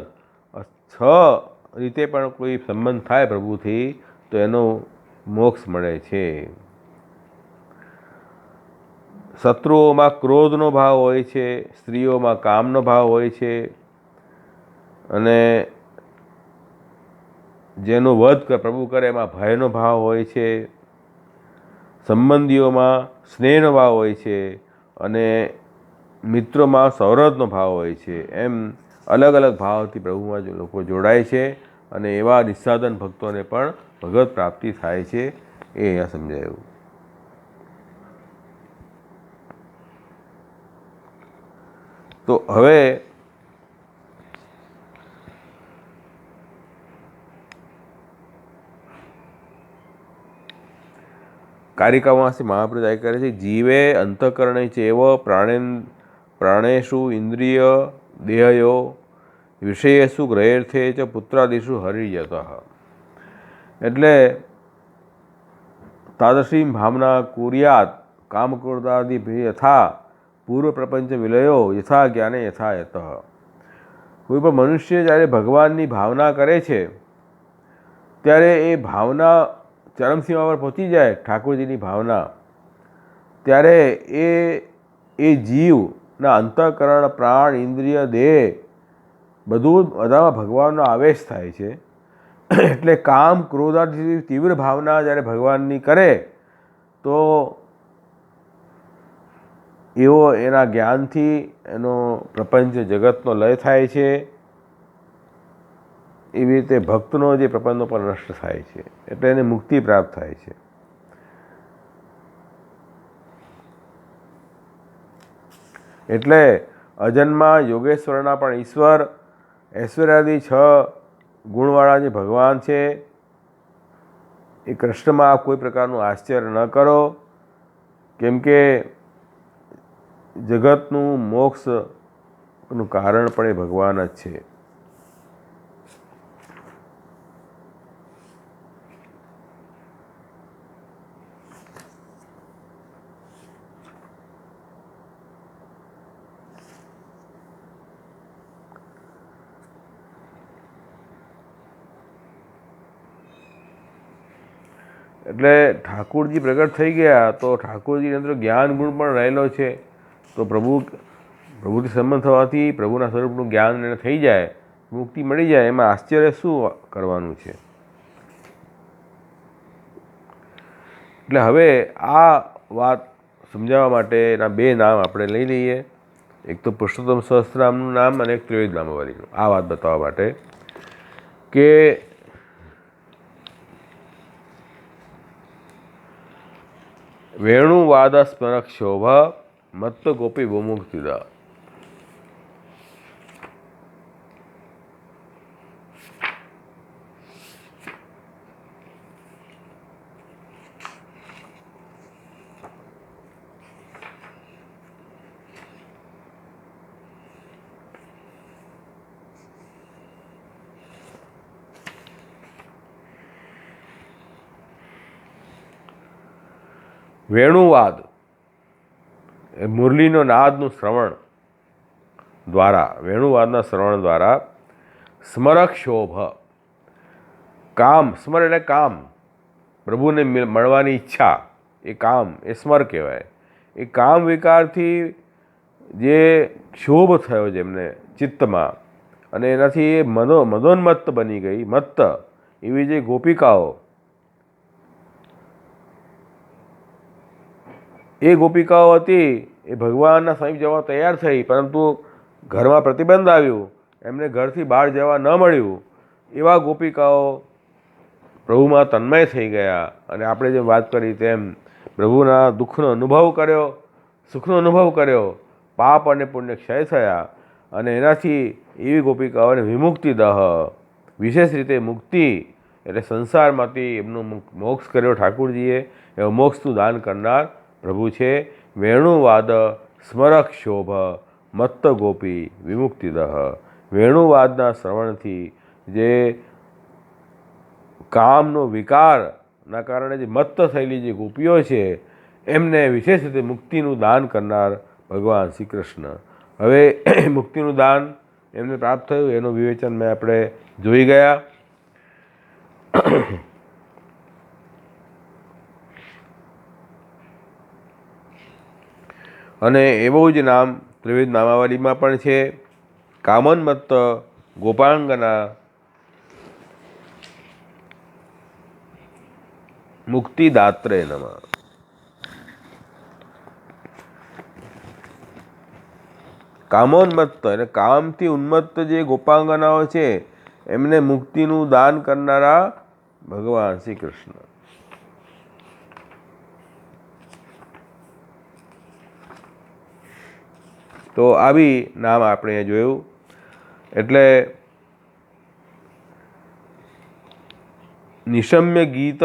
6 રીતે પણ કોઈ સંબંધ થાય પ્રભુથી તો એનો મોક્ષ મળે છે. શત્રુઓમાં ક્રોધનો ભાવ હોય છે, સ્ત્રીઓમાં કામનો ભાવ હોય છે, અને જેનો વધ પ્રભુ કરે એમાં ભયનો ભાવ હોય છે, સંબંધીઓમાં સ્નેહનો ભાવ હોય છે અને મિત્રોમાં સૌહૃદનો ભાવ હોય છે. એમ અલગ અલગ ભાવથી પ્રભુમાં જો લોકો જોડાય છે અને એવા નિસ્સાધન ભક્તોને પણ ભગવત પ્રાપ્તિ થાય છે. એ અહીંયા સમજાયું. તો હવે કારિકાવાસી મહાપ્રભુ જાય કરે છે, જીવે અંતઃકરણે ચેવ પ્રાણેશુ ઇન્દ્રિય દેહયો વિષયેશુ ગ્રહેર્થે ચ પુત્રાદિશુ હરિયત. એટલે તાદૃશી ભાવના કુર્યાત કામક્રોધાદિ યથા પૂર્વ પ્રપંચ વિલયો યથા જ્ઞાને યથા યત. કોઈ પણ મનુષ્ય જ્યારે ભગવાનની ભાવના કરે છે ત્યારે એ ભાવના ચરમસીમા પર પહોંચી જાય, ઠાકોરજીની ભાવના, ત્યારે એ જીવના અંતઃકરણ, પ્રાણ, ઇન્દ્રિય, દેહ બધામાં ભગવાનનો આવેશ થાય છે. એટલે કામ ક્રોધાથી તીવ્ર ભાવના જ્યારે ભગવાનની કરે તો એવો એના જ્ઞાનથી એનો પ્રપંચ જગતનો લય થાય છે. એવી રીતે ભક્તનો જે પ્રપંચનો પણ નષ્ટ થાય છે, એટલે એને મુક્તિ પ્રાપ્ત થાય છે. એટલે અજન્મા યોગેશ્વરના પણ ઈશ્વર, ઐશ્વર્યાદિ 6 ગુણવાળા જે ભગવાન છે એ કૃષ્ણમાં કોઈ પ્રકારનું આશ્ચર્ય ન કરો, કેમ કે જગતનું મોક્ષનું કારણ પણ એ ભગવાન જ છે. એટલે ઠાકોરજી પ્રગટ થઈ ગયા તો ઠાકોરજીની અંદર જ્ઞાન ગુણ પણ રહેલો છે. તો પ્રભુથી સંબંધ થવાથી પ્રભુના સ્વરૂપનું જ્ઞાન એને થઈ જાય, મુક્તિ મળી જાય, એમાં આશ્ચર્ય શું કરવાનું છે. એટલે હવે આ વાત સમજાવવા માટે એના 2 નામ આપણે લઈ લઈએ. એક તો પુરુષોત્તમ સહસ્ત્રનામનું નામ અને એક ત્રિવેદ નામાવલીનું. આ વાત બતાવવા માટે કે વેણુવાદ સ્મરક શોભ મત્ત ગોપી વિમુક્તિદા. વેણુવાદ એ મુરલીનો નાદનું શ્રવણ દ્વારા, વેણુવાદના શ્રવણ દ્વારા સ્મરક શોભ, કામ, સ્મર એટલે કામ, પ્રભુને મળવાની ઈચ્છા, એ કામ, એ સ્મર કહેવાય. એ કામ વિકારથી જે ક્ષોભ થયો જેમને ચિત્તમાં અને એનાથી એ મદોન્મત્ત બની ગઈ, મત્ત એવી જે ગોપિકાઓ, એ ગોપિકાઓ હતી એ ભગવાનના સમીપ જવા તૈયાર થઈ, પરંતુ ઘરમાં પ્રતિબંધ આવ્યું, એમને ઘરથી બહાર જવા ન મળ્યું. એવા ગોપિકાઓ પ્રભુમાં તન્મય થઈ ગયા અને આપણે જેમ વાત કરી તેમ પ્રભુના દુઃખનો અનુભવ કર્યો, સુખનો અનુભવ કર્યો, પાપ અને પુણ્ય ક્ષય થયા અને એનાથી એવી ગોપિકાઓને વિમુક્તિ દહ, વિશેષ રીતે મુક્તિ એટલે સંસારમાંથી એમનું મોક્ષ કર્યો ઠાકુરજીએ. એવો મોક્ષનું દાન કરનાર પ્રભુ છે. વેણુવાદ સ્મરક શોભ મત્ત ગોપી વિમુક્તિદહ. વેણુવાદના શ્રવણથી જે કામનો વિકારના કારણે જે મત્ત થયેલી જે ગોપીઓ છે એમને વિશેષ રીતે મુક્તિનું દાન કરનાર ભગવાન શ્રી કૃષ્ણ. હવે મુક્તિનું દાન એમને પ્રાપ્ત થયું એનું વિવેચન મેં આપણે જોઈ ગયા. અને એવું જ નામ ત્રિવેદ નામાવલીમાં પણ છે. કામનમત્ત ગોપાંગના મુક્તિદાત્રે નમઃ. કામોન્મત્ત એટલે કામથી ઉન્મત્ત જે ગોપાંગનાઓ છે એમને મુક્તિનું દાન કરનારા ભગવાન શ્રી કૃષ્ણ. તો આવી નામ આપણે જોયું. એટલે નિશમ્ય ગીત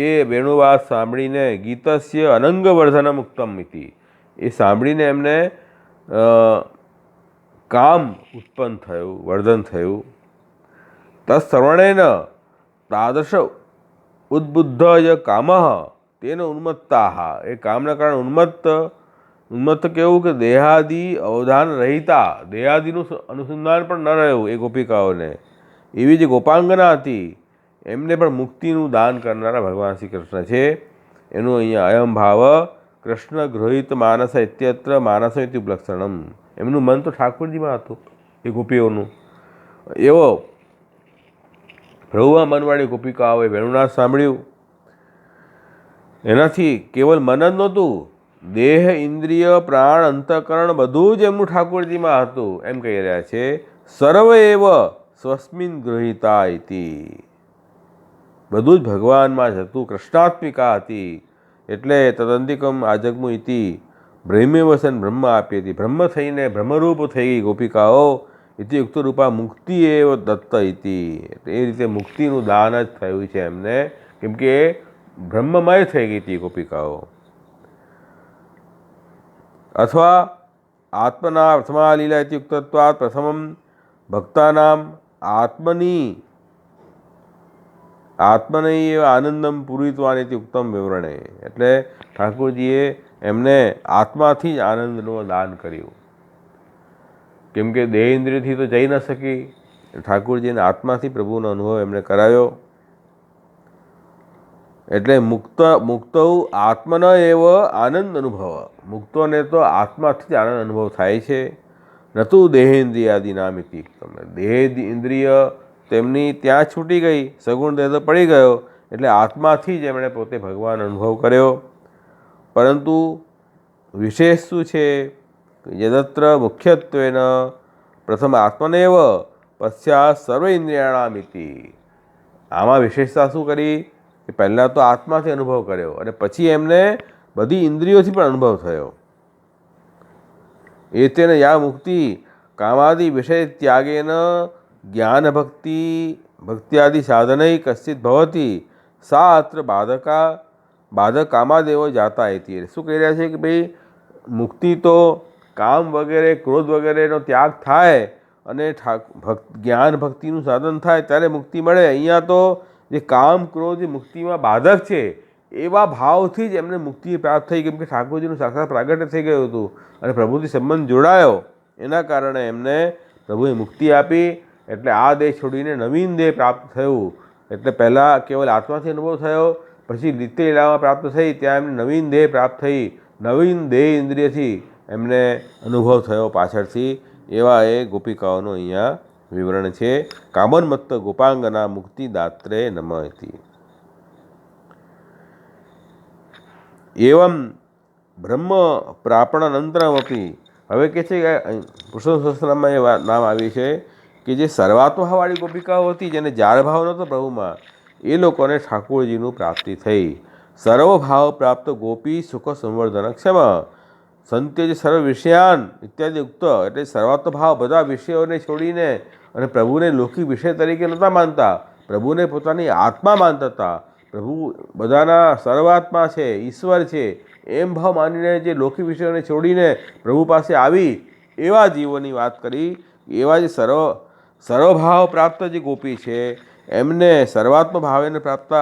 એ વેણુવાદ સાંભળીને ગીતસ્ય અનંગવર્ધન મુક્તમ ઇતિ, એ સાંભળીને એમને કામ ઉત્પન્ન થયું, વર્ધન થયું. તત્શ્રવણેન તાદૃશ ઉદ્બુદ્ધ કામ તેન ઉન્મત્તા, એ કામના કારણે ઉન્મત્ત કેવું કે દેહાદિ અવધાન રહિતા, દેહાદિનું અનુસંધાન પણ ન રહ્યું એ ગોપિકાઓને, એવી જે ગોપાંગના હતી એમને પણ મુક્તિનું દાન કરનારા ભગવાન શ્રી કૃષ્ણ છે. એનું અહીંયા અયમ ભાવ કૃષ્ણ ગૃહિત માનસ ઇત્યત્ર માનસ ઇતિ ઉપલક્ષણમ, એમનું મન તો ઠાકોરજીમાં હતું એ ગોપીઓનું. એવો પ્રભુમાં મનવાળી ગોપિકાઓએ વેણુનાદ સાંભળ્યું. એનાથી કેવલ મન જ નહોતું, દેહ ઇન્દ્રિય પ્રાણ અંતઃકરણ બધું જ એમનું ઠાકોરજીમાં હતું. એમ કહી રહ્યા છે સર્વ એવ સ્વસ્મિન ગૃહિતા ઇતિ, બધું જ ભગવાનમાં જ હતું, કૃષ્ણાત્મિકા હતી. એટલે તદંતિકમ આજગમુ ઇતિ બ્રહ્મેવસન બ્રહ્મ આપી હતી, બ્રહ્મ થઈને બ્રહ્મરૂપ થઈ ગઈ ગોપિકાઓ. ઇતિ યુક્ત રૂપા મુક્તિ એવ દત્ત ઇતિ, એ રીતે મુક્તિનું દાન જ થયું છે એમને, કેમ કે એ બ્રહ્મમય થઈ ગઈ હતી ગોપિકાઓ. અથવા આત્મના પ્રથમા લીલા ઇતિ યુક્તત્વાत् પ્રથમમ ભક્તાનામ આત્મનૈવ આનંદમ પૂરિતવાન ઇતિ ઉત્તમ વિવરણે, એટલે ઠાકોરજીએ એમને આત્માથી જ આનંદનું દાન કર્યું. કેમ કે દેહ ઇન્દ્રિયથી તો જઈ ન શકી, ઠાકોરજીને આત્માથી પ્રભુનો અનુભવ એમને કરાયો. એટલે મુક્તો આત્મન એવ આનંદ અનુભવ, મુક્તોને તો આત્માથી જ આનંદ અનુભવ થાય છે. નતું દેહેન્દ્રિયાદિ નામ ઇતિ, દેહ ઇન્દ્રિય તેમની ત્યાં છૂટી ગઈ, સગુણ દેહ તો પડી ગયો, એટલે આત્માથી જ એમણે પોતે ભગવાન અનુભવ કર્યો. પરંતુ વિશેષ શું છે? યદત્ર મુખ્યત્વેન પ્રથમ આત્મનેવ પશ્ચાત સર્વ ઇન્દ્રિયાણામ ઇતિ, આમાં વિશેષતા શું કરી કે પહેલાં તો આત્માથી અનુભવ કર્યો અને પછી એમને બધી ઇન્દ્રિયોથી પણ અનુભવ થયો. એતેન યા મુક્તિ કામાદિ વિષય ત્યાગેન જ્ઞાન ભક્ત્યાદિ સાધનૈ કશ્ચિત ભવતી સા અત્ર બાધક કામાદેવો જાતા ઇતિ. શું કહી રહ્યા છે કે ભાઈ મુક્તિ તો કામ વગેરે ક્રોધ વગેરેનો ત્યાગ થાય અને જ્ઞાન ભક્તિનું સાધન થાય ત્યારે મુક્તિ મળે. અહીંયા તો જે કામ ક્રોધ જે મુક્તિમાં બાધક છે એવા ભાવથી જ એમને મુક્તિ પ્રાપ્ત થઈ, કેમ કે ઠાકોરજીનું સાક્ષાત પ્રાગટ્ય થઈ ગયું હતું અને પ્રભુથી સંબંધ જોડાયો, એના કારણે એમને પ્રભુએ મુક્તિ આપી. એટલે આ દેહ છોડીને નવીન દેહ પ્રાપ્ત થયું. એટલે પહેલાં કેવલ આત્માથી અનુભવ થયો, પછી નિત્ય લીલામાં પ્રાપ્ત થઈ, ત્યાં એમને નવીન દેહ પ્રાપ્ત થઈ, નવીન દેહ ઇન્દ્રિયથી એમને અનુભવ થયો પાછળથી. એવા એ ગોપિકાઓનું અહીંયા વિવરણ છે. કામોન્મત્ત ગોપાંગના મુક્તિદાત્રે નમઃ ઇતિ. એવમ બ્રહ્મ પ્રાપણાનંતરમપી, હવે કે છે કે પુરુષોત્તમ સહસ્ત્રનામમાં એ નામ આવ્યું છે કે જે સર્વાત્મભાવવાળી ગોપિકાઓ હતી, જેને જાર ભાવ નહોતો પ્રભુમાં, એ લોકોને ઠાકોરજીનું પ્રાપ્તિ થઈ. સર્વભાવ પ્રાપ્ત ગોપી સુખ સંવર્ધન ક્ષમ સંત્યજ સર્વ વિષયાન ઇત્યાદિ ઉક્ત, એટલે સર્વાત્મ ભાવ બધા વિષયોને છોડીને અને પ્રભુને લૌકિક વિષય તરીકે નહોતા માનતા, પ્રભુને પોતાની આત્મા માનતા હતા. પ્રભુ બધાના સર્વાત્મા છે, ઈશ્વર છે એમ ભાવ માનીને જે લૌકિક વિષયોને છોડીને પ્રભુ પાસે આવી એવા જીવોની વાત કરી. એવા જે સર્વભાવ પ્રાપ્ત જે ગોપી છે એમને સર્વાત્મ ભાવેને પ્રાપ્ત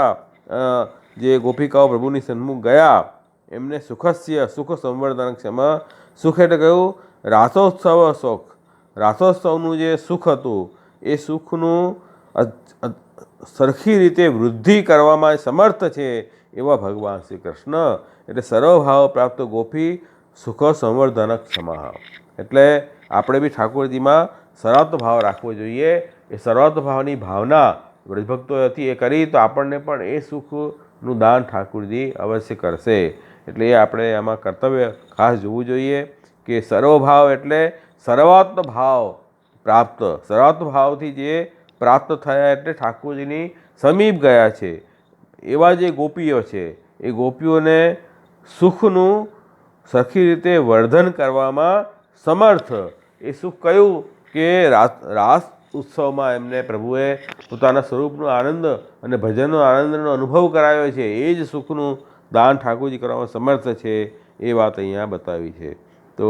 જે ગોપિકાઓ પ્રભુની સન્મુખ ગયા એમને સુખ સંવર્ધન ક્ષમ, સુખ એટલે કહ્યું રાસોત્સવનું જે સુખ હતું એ સુખનું સરખી રીતે વૃદ્ધિ કરવામાં સમર્થ છે એવા ભગવાન શ્રી કૃષ્ણ. એટલે સર્વભાવ પ્રાપ્ત ગોપી સુખ સંવર્ધન ક્ષમ. એટલે આપણે બી ઠાકોરજીમાં સર્વાત્મ ભાવ રાખવો જોઈએ. એ સર્વાત્મ ભાવની ભાવના બ્રજભક્તો હતી એ કરી તો આપણને પણ એ સુખ નું દાન ઠાકુરજી અવશ્ય કરશે. એટલે એ આપણે આમાં કર્તવ્ય ખાસ જોવું જોઈએ કે સર્વભાવ એટલે સર્વાત્મ ભાવ પ્રાપ્ત, સર્વાત્મ ભાવથી જે પ્રાપ્ત થયા એટલે ઠાકોરજીની સમીપ ગયા છે. એવા જે ગોપીઓ છે એ ગોપીઓને સુખનું સરખી રીતે વર્ધન કરવામાં સમર્થ. એ સુખ કયું કે રાસ ઉત્સવમાં એમને પ્રભુએ પોતાના સ્વરૂપનો આનંદ અને ભજનનો આનંદનો અનુભવ કરાવ્યો છે. એ જ સુખનું દાન ઠાકોરજી કરવામાં સમર્થ છે. એ વાત અહીંયા બતાવી છે. તો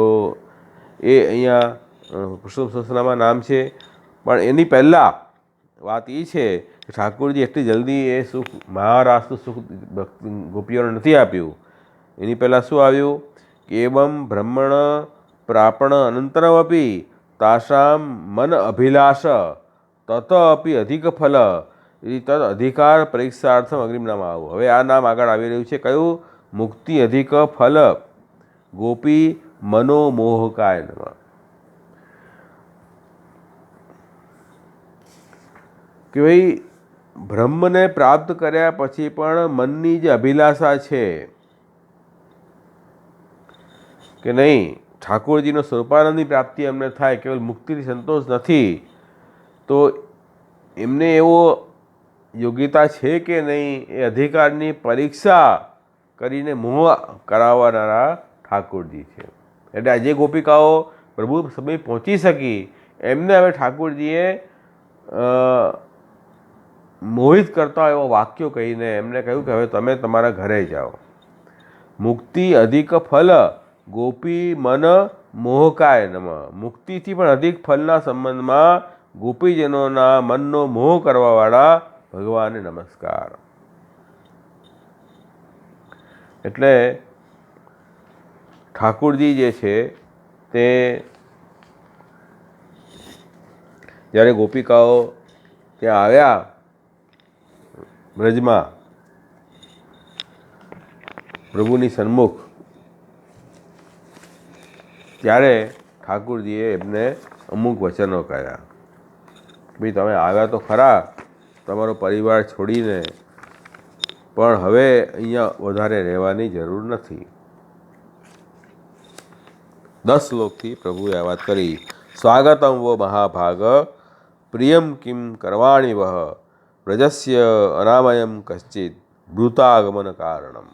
એ અહીંયા પુરુષોત્તમ સહસ્રનામમાં નામ છે. પણ એની પહેલાં વાત એ છે કે ઠાકોરજી એટલી જલ્દી એ સુખ મહારાસનું સુખ ગોપીઓને નથી આપ્યું. એની પહેલાં શું આવ્યું કે એવમ બ્રહ્મણ પ્રાપણ અનંતરમપી તાસામ મન અભિલાષ તત અપી અધિક ફલ તદ અધિકાર પરીક્ષાર્થમ અગ્રિમ નામ આવું. હવે આ નામ આગળ આવી રહ્યું છે. કયું? મુક્તિ અધિક ફલ ગોપી મનોમોહકાય નમઃ. કે ભાઈ બ્રહ્મને પ્રાપ્ત કર્યા પછી પણ મનની જે અભિલાષા છે કે નહીં ઠાકોરજીનો સ્વરૂપાનંદની પ્રાપ્તિ એમને થાય, કેવલ મુક્તિથી સંતોષ નથી, તો એમને એવો યોગ્યતા છે કે નહીં એ અધિકારની પરીક્ષા કરીને મોહ કરાવનારા ઠાકોરજી છે. એટલે આ જે ગોપિકાઓ પ્રભુ સમય પહોંચી શકી એમને હવે ઠાકોરજીએ મોહિત કરતા એવા વાક્યો કહીને એમને કહ્યું કે હવે તમે તમારા ઘરે જાઓ. મુક્તિ અધિક ફલ ગોપી મન મોહકાય નમઃ. મુક્તિથી પણ અધિક ફલના સંબંધમાં ગોપીજનોના મનનો મોહ કરવાવાળા ભગવાનને નમસ્કાર. એટલે ઠાકોરજી જે છે તે જ્યારે ગોપિકાઓ ત્યાં આવ્યા બ્રજમાં પ્રભુની સન્મુખ, ત્યારે ઠાકોરજીએ એમને અમુક વચનો કર્યા. ભાઈ તમે આવ્યા તો ખરા તમારો પરિવાર છોડીને, પણ હવે અહીંયા વધારે રહેવાની જરૂર નથી. 10 શ્લોકથી પ્રભુએ આ વાત કરી. સ્વાગતમ વો મહાભાગ પ્રિયમ કિમ કરવાણી વહ વ્રજસ્ય અનામયમ કશ્ચિત ભૃતાગમન કારણમ.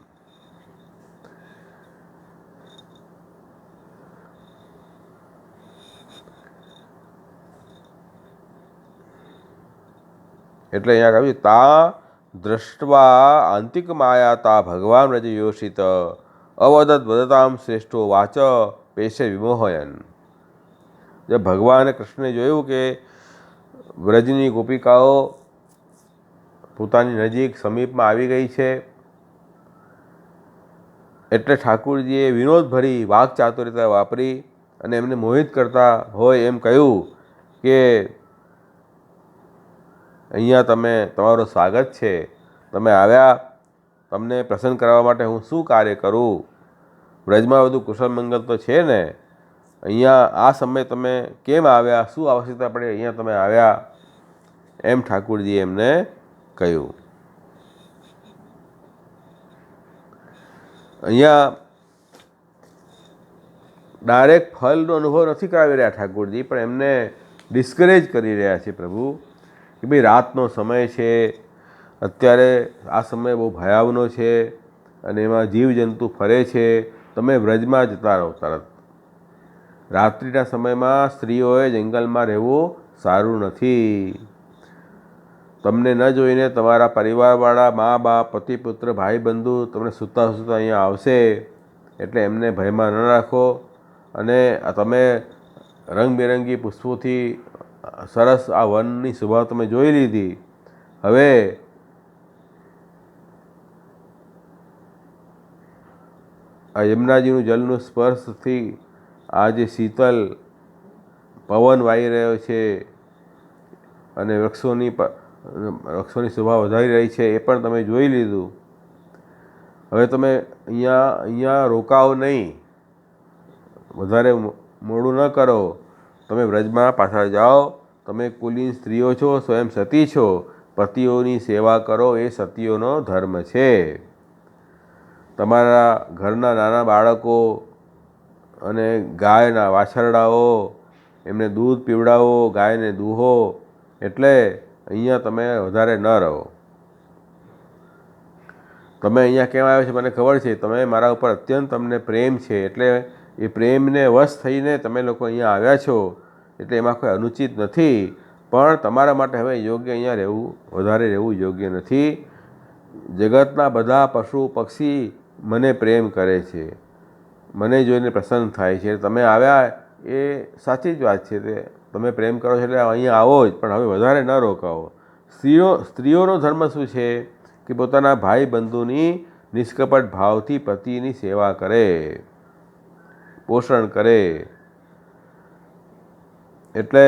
એટલે અહીંયા કહ્યું તા દ્રષ્ટવા આંતિક માયાતા ભગવાન વ્રજ યોષિત અવદત વદતામ શ્રેષ્ઠો વાચ પેશે વિમોહયન. જब ભગવાને કૃષ્ણે જોયું કે વ્રજની ગોપિકાઓ પોતાની નજીક સમીપમાં આવી ગઈ છે, એટલે ઠાકોરજીએ વિનોદભરી વાક ચાતુર્યતા વાપરી અને એમને મોહિત કરતા હોય એમ કહ્યું કે અહીંયા તમારું સ્વાગત છે, તમે આવ્યા, તમને પ્રસન્ન કરવા માટે હું શું કાર્ય કરું? વ્રજમાં બધું કુશળ મંગલ તો છે ને? અહીંયા આ સમયે તમે કેમ આવ્યા? શું આવશ્યકતા પડે અહીંયા તમે આવ્યા? એમ ઠાકોરજીએ એમને કહ્યું. અહીંયા ડાયરેક્ટ ફલનો અનુભવ નથી કરાવી રહ્યા ઠાકોરજી, પણ એમને ડિસ્કરેજ કરી રહ્યા છે પ્રભુ કે ભાઈ રાતનો સમય છે, અત્યારે આ સમય બહુ ભયાવનો છે અને એમાં જીવજંતુ ફરે છે, તમે વ્રજમાં જતા રહો તરત. રાત્રિના સમયમાં સ્ત્રીઓએ જંગલમાં રહેવું સારું નથી. તમને ન જોઈને તમારા પરિવારવાળા મા બાપ પતિ પુત્ર ભાઈ બંધુ તમને સૂતા સૂતા અહીંયા આવશે, એટલે એમને ભયમાં ન રાખો. અને તમે રંગબેરંગી પુષ્પોથી સરસ આ વનની શોભા તમે જોઈ લીધી, હવે આ યમુનાજીનું જલનું સ્પર્શથી આ જે શીતલ પવન વાઈ રહ્યો છે અને વૃક્ષોની શોભા વધારી રહી છે, એ પણ તમે જોઈ લીધું. હવે તમે અહીંયા રોકાઓ નહીં, વધારે મોડું ન કરો, તમે વ્રજમાં પાછા જાઓ. તમે કુલીન સ્ત્રીઓ છો, સ્વયં સતી છો, પતિઓની સેવા કરો એ સતીઓનો ધર્મ છે. તમારા ઘરના નાના બાળકો અને ગાયના વાછરડાઓ એમને દૂધ પીવડાવો, ગાયને દૂહો, એટલે અહીંયા તમે વધારે ન રહો. તમે અહીંયા કેમ આવ્યો છે મને ખબર છે, તમે મારા ઉપર અત્યંત તમને પ્રેમ છે, એટલે એ પ્રેમને વશ થઈને તમે લોકો અહીંયા આવ્યા છો, એટલે એમાં કોઈ અનુચિત નથી. પણ તમારા માટે હવે યોગ્ય અહીંયા રહેવું, વધારે રહેવું યોગ્ય નથી. જગતના બધા પશુ પક્ષી મને પ્રેમ કરે છે, મને જોઈને પ્રસન્ન થાય છે. તમે આવ્યા એ સાચી જ વાત છે, તે તમે પ્રેમ કરો છો એટલે અહીંયા આવો જ, પણ હવે વધારે ન રોકાવો. સ્ત્રીઓનો ધર્મ શું છે કે પોતાના ભાઈ બંધુની નિષ્કપટ ભાવથી પતિની સેવા કરે, પોષણ કરે. એટલે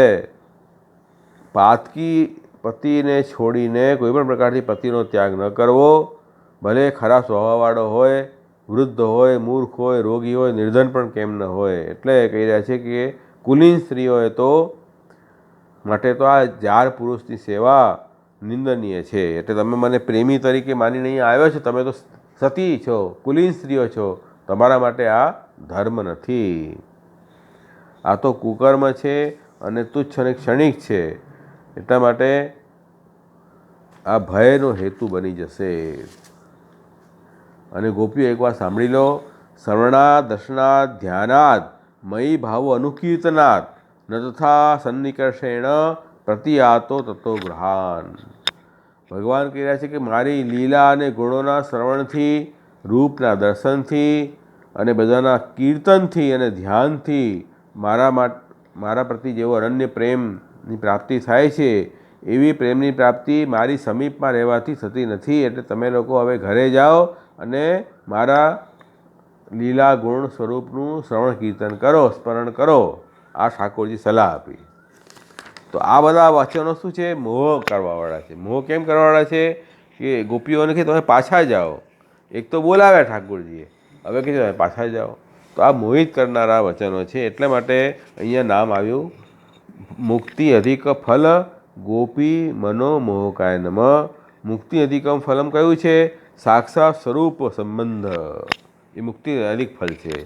પાતકી પતિને છોડીને કોઈ પણ પ્રકારથી પતિનો ત્યાગ ન કરવો. ભલે ખરાબ સ્વભાવવાળો હોય, વૃદ્ધ હોય, મૂર્ખ હોય, રોગી હોય, નિર્ધન પણ કેમ ન હોય. એટલે કહી રહ્યા છે કે કુલીન સ્ત્રીઓએ તો માટે તો આ જાર પુરુષની સેવા નિંદનીય છે. એટલે તમે મને પ્રેમી તરીકે માનીને અહીંયા આવ્યો છો, તમે તો સતી છો, કુલીન સ્ત્રીઓ છો, તમારા માટે આ ધર્મ નથી. આ તો કુકર્મ છે અને તુચ્છ અને ક્ષણિક છે. એટલા માટે આ ભયનો હેતુ બની જશે. અને ગોપીઓ એકવાર સાંભળી લો, શ્રવણાદ દર્શનાદ ધ્યાનાદ મયી ભાવો અનુકીર્તનાદ ન તથા સન્નિકર્ષેણ પ્રતિઆતો તતો ગૃહાન. ભગવાન કહી રહ્યા છે કે મારી લીલા અને ગુણોના શ્રવણથી, રૂપના દર્શનથી અને બધાના કીર્તનથી અને ધ્યાનથી મારા પ્રતિ જેવો અનન્ય પ્રેમની પ્રાપ્તિ થાય છે, એવી પ્રેમની પ્રાપ્તિ મારી સમીપમાં રહેવાથી થતી નથી. એટલે તમે લોકો હવે ઘરે જાઓ અને મારા લીલા ગુણ સ્વરૂપનું શ્રવણ કીર્તન કરો, સ્મરણ કરો. આ ઠાકોરજી સલાહ આપી. તો આ બધા વચનો શું છે? મોહ કરવાવાળા છે. મોહ કેમ કરવાવાળા છે કે ગોપીઓને કે તમે પાછા જાઓ. એક તો બોલાવ્યા ઠાકોરજીએ, હવે કે તમે પાછા જાઓ. તો આ મોહિત કરનારા વચનો છે. એટલા માટે અહીંયા નામ આવ્યું મુક્તિ અધિક ફલ ગોપી મનો મોહકાય નમ. મુક્તિ અધિકમ ફલમ કયું છે? સાક્ષાત સ્વરૂપ સંબંધ, એ મુક્તિ અધિક ફલ છે.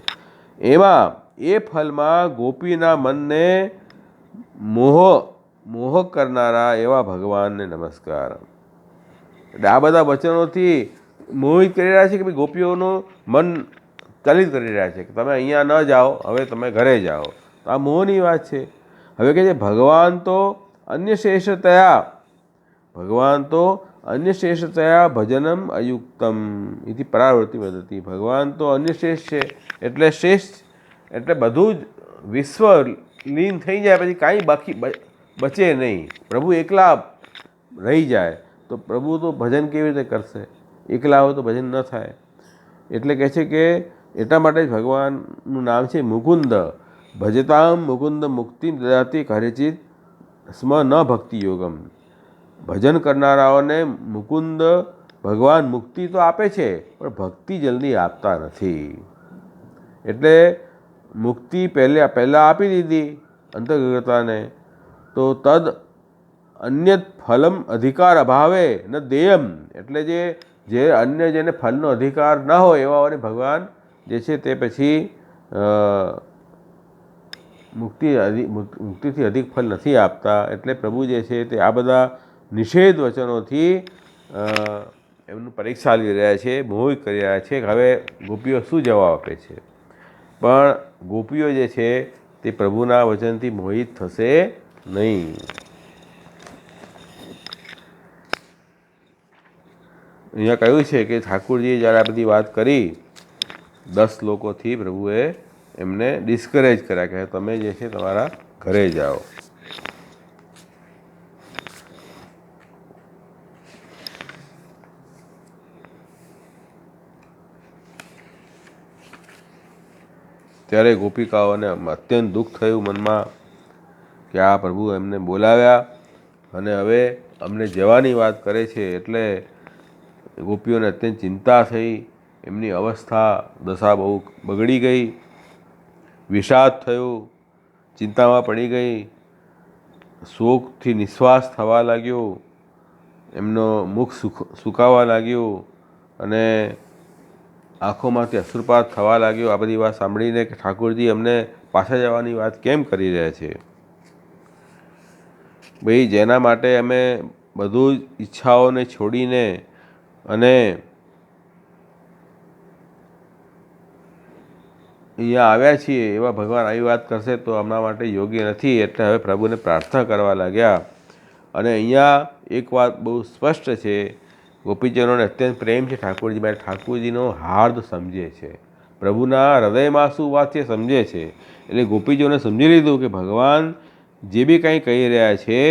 એમાં એ ફલમાં ગોપીના મનને મોહક કરનારા એવા ભગવાનને નમસ્કાર. એટલે આ બધા વચનોથી મોહિત કરી રહ્યા છે કે ભાઈ ગોપીઓનું મન ચલિત કરી રહ્યા છે કે તમે અહીંયા ન જાઓ, હવે તમે ઘરે જાઓ. તો આ મોહની વાત છે. હવે કહે છે ભગવાન તો અન્ય શ્રેષ્ઠતયા ભજનમ અયુક્તમ ઇતિ પરાવૃત્તિ વદતી. ભગવાન તો અન્ય શ્રેષ્ઠ છે, એટલે શ્રેષ્ઠ એટલે બધું જ વિશ્વ લીન થઈ જાય પછી કાંઈ બાકી બચે નહીં. પ્રભુ એકલા રહી જાય તો પ્રભુ તો ભજન કેવી રીતે કરશે? એકલા હોય તો ભજન ન થાય. એટલે કહે છે કે એટલા માટે જ ભગવાનનું નામ છે મુકુંદ. ભજતામ મુકુંદ મુક્તિ દદાતિ કરેચિત સ્મ ન ભક્તિ યોગમ. ભજન કરનારાઓને મુકુંદ ભગવાન મુક્તિ તો આપે છે, પણ ભક્તિ જલ્દી આપતા નથી. એટલે મુક્તિ પહેલાં આપી દીધી અંતર્ગતાને, તો તદ અન્ય ફલમ અધિકાર અભાવે ન દેયમ. એટલે જે અન્ય જેને ફલનો અધિકાર ન હોય એવાઓને ભગવાન જે છે તે પછી મુક્તિથી અધિક ફલ નથી આપતા. એટલે પ્રભુ જે છે તે આ બધા નિષેધ વચનોથી એમનું પરીક્ષા લઈ રહ્યા છે, મોહિત કરી રહ્યા છે. હવે ગોપીઓ શું જવાબ આપે છે? પણ ગોપીઓ જે છે તે પ્રભુના વચનથી મોહિત થશે નહીં. અહીંયા કહ્યું છે કે ઠાકોરજીએ જ્યારે આ બધી વાત કરી 10 લોકોથી પ્રભુએ એમને ડિસ્કરેજ કર્યા કે તમે જે છે તમારા ઘરે જાઓ. ત્યારે ગોપિકાઓને અત્યંત દુઃખ થયું મનમાં કે આ પ્રભુ એમને બોલાવ્યા અને હવે અમને જવાની વાત કરે છે. એટલે ગોપીઓને અત્યંત ચિંતા થઈ, એમની દશા બહુ બગડી ગઈ, વિષાદ થયું, ચિંતામાં પડી ગઈ, શોકથી નિશ્વાસ થવા લાગ્યો. એમનો મુખ સુકાવા લાગ્યું અને આંખોમાંથી અશ્રુપાત થવા લાગ્યો આ બધી વાત સાંભળીને કે ઠાકોરજી અમને પાછા જવાની વાત કેમ કરી રહ્યા છે? ભાઈ, જેના માટે અમે બધું ઈચ્છાઓને છોડીને અને અહીંયા આવ્યા છીએ, એવા ભગવાન આવી વાત કરશે તો અમારા માટે યોગ્ય નથી. એટલે હવે પ્રભુને પ્રાર્થના કરવા લાગ્યા. અને અહીંયા એક વાત બહુ સ્પષ્ટ છે, ગોપીજનોને અત્યંત પ્રેમ છે ઠાકોરજી માટે, ઠાકોરજીનો હાર્દ સમજે છે, પ્રભુના હૃદયમાં શું વાત છે સમજે છે. એટલે ગોપીજોને સમજી લીધું કે ભગવાન જે બી કંઈ કહી રહ્યા છે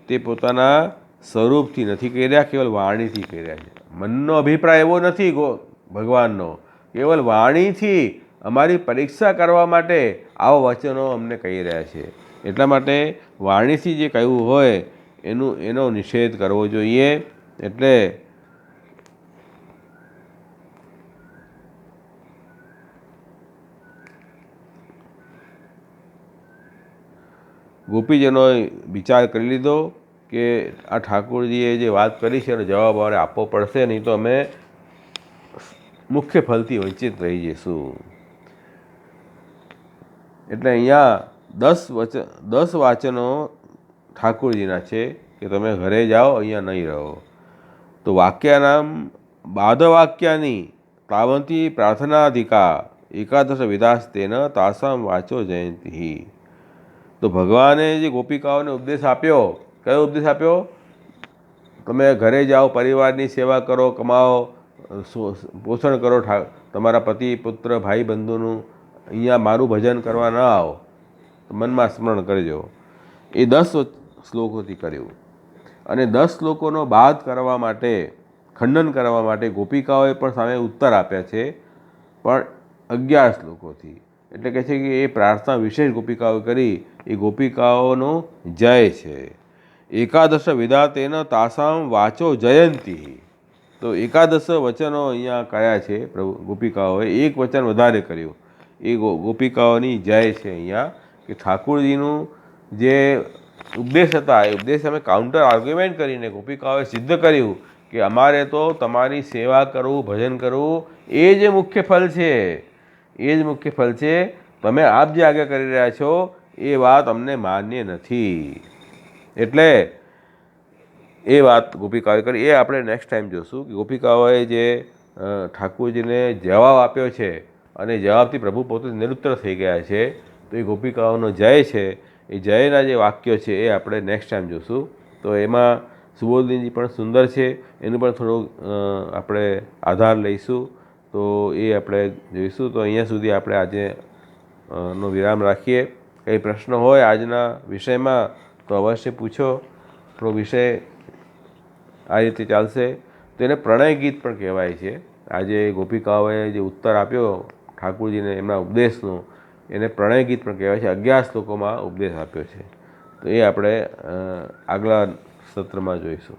તે પોતાના સ્વરૂપથી નથી કહી રહ્યા, કેવલ વાણીથી કહી રહ્યા છે. મનનો અભિપ્રાય એવો નથી ભગવાનનો, કેવલ વાણીથી અમારી પરીક્ષા કરવા માટે આવા વચનો અમને કહી રહ્યા છે. એટલા માટે વાણીથી જે કહ્યું હોય એનો નિષેધ કરવો જોઈએ. એટલે ગોપીજનોએ વિચાર કરી લીધો કે આ ઠાકોરજીએ જે વાત કરી છે એનો જવાબ અમારે આપવો પડશે, નહીં તો અમે મુખ્ય ફલથી વંચિત રહી જઈશું. એટલે અહીંયા 10 વાચનો ઠાકોરજીના છે કે તમે ઘરે જાઓ, અહીંયા નહીં રહો. તો વાક્યાનામ બાધવાક્યાની તાવંતી પ્રાર્થનાધિકા એકાદશ વિદાસ્તેન તાસામ વાચો જયંતી. તો ભગવાને જે ગોપિકાઓને ઉપદેશ આપ્યો, કયો ઉપદેશ આપ્યો? તમે ઘરે જાઓ, પરિવારની સેવા કરો, કમાઓ, પોષણ કરો તમારા પતિ પુત્ર ભાઈ બંધુનું, અહીંયા મારું ભજન કરવા ન આવો, મનમાં સ્મરણ કરજો. એ 10 શ્લોકોથી કર્યું. અને 10 શ્લોકોનો બાદ કરવા માટે, ખંડન કરવા માટે ગોપિકાઓએ પણ સામે ઉત્તર આપ્યા છે, પણ 11 શ્લોકોથી. એટલે કહે છે કે એ પ્રાર્થના વિશેષ ગોપિકાઓએ કરી, એ ગોપિકાઓનો જય છે. એકાદશ વિધાતેન તાસામ વાચો જયંતી. તો 11 વચનો અહીંયા કયા છે ગોપિકાઓએ, એક વચન વધારે કર્યું, એ ગોપિકાઓની જય છે અહીંયા. કે ઠાકોરજીનું જે ઉપદેશ હતા એ ઉપદેશ અમે કાઉન્ટર આર્ગ્યુમેન્ટ કરીને ગોપિકાઓએ સિદ્ધ કર્યું કે અમારે તો તમારી સેવા કરવું, ભજન કરવું, એ જ મુખ્ય ફલ છે, એ જ મુખ્ય ફલ છે. તમે આપ જે આજ્ઞા કરી રહ્યા છો એ વાત અમને માન્ય નથી. એટલે એ વાત ગોપિકાઓએ કરી. એ આપણે નેક્સ્ટ ટાઈમ જોશું કે ગોપિકાઓએ જે ઠાકોરજીને જવાબ આપ્યો છે અને જવાબથી પ્રભુ પોતે નિરુત્તર થઈ ગયા છે, તો એ ગોપિકાઓનો જય છે. એ જયના જે વાક્યો છે એ આપણે નેક્સ્ટ ટાઈમ જોશું. તો એમાં સુબોધનજી પણ સુંદર છે, એનું પણ થોડુંક આપણે આધાર લઈશું, તો એ આપણે જોઈશું. તો અહીંયા સુધી આપણે આજે નો વિરામ રાખીએ. કંઈ પ્રશ્ન હોય આજના વિષયમાં તો અવશ્ય પૂછો. આપણો વિષય આ રીતે ચાલશે. તો એને પ્રણય ગીત પણ કહેવાય છે. આજે ગોપિકાઓએ જે ઉત્તર આપ્યો ઠાકોરજીને એમના ઉપદેશનો, એને પ્રણય ગીત પણ કહેવાય છે. 11 શ્લોકોમાં ઉપદેશ આપ્યો છે. તો એ આપણે આગલા સત્રમાં જોઈશું.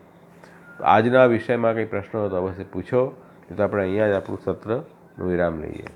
તો આજના વિષયમાં કંઈ પ્રશ્ન હોય તો અવશ્ય પૂછો, નહીં તો આપણે અહીંયા જ આપણું સત્રનો વિરામ લઈએ.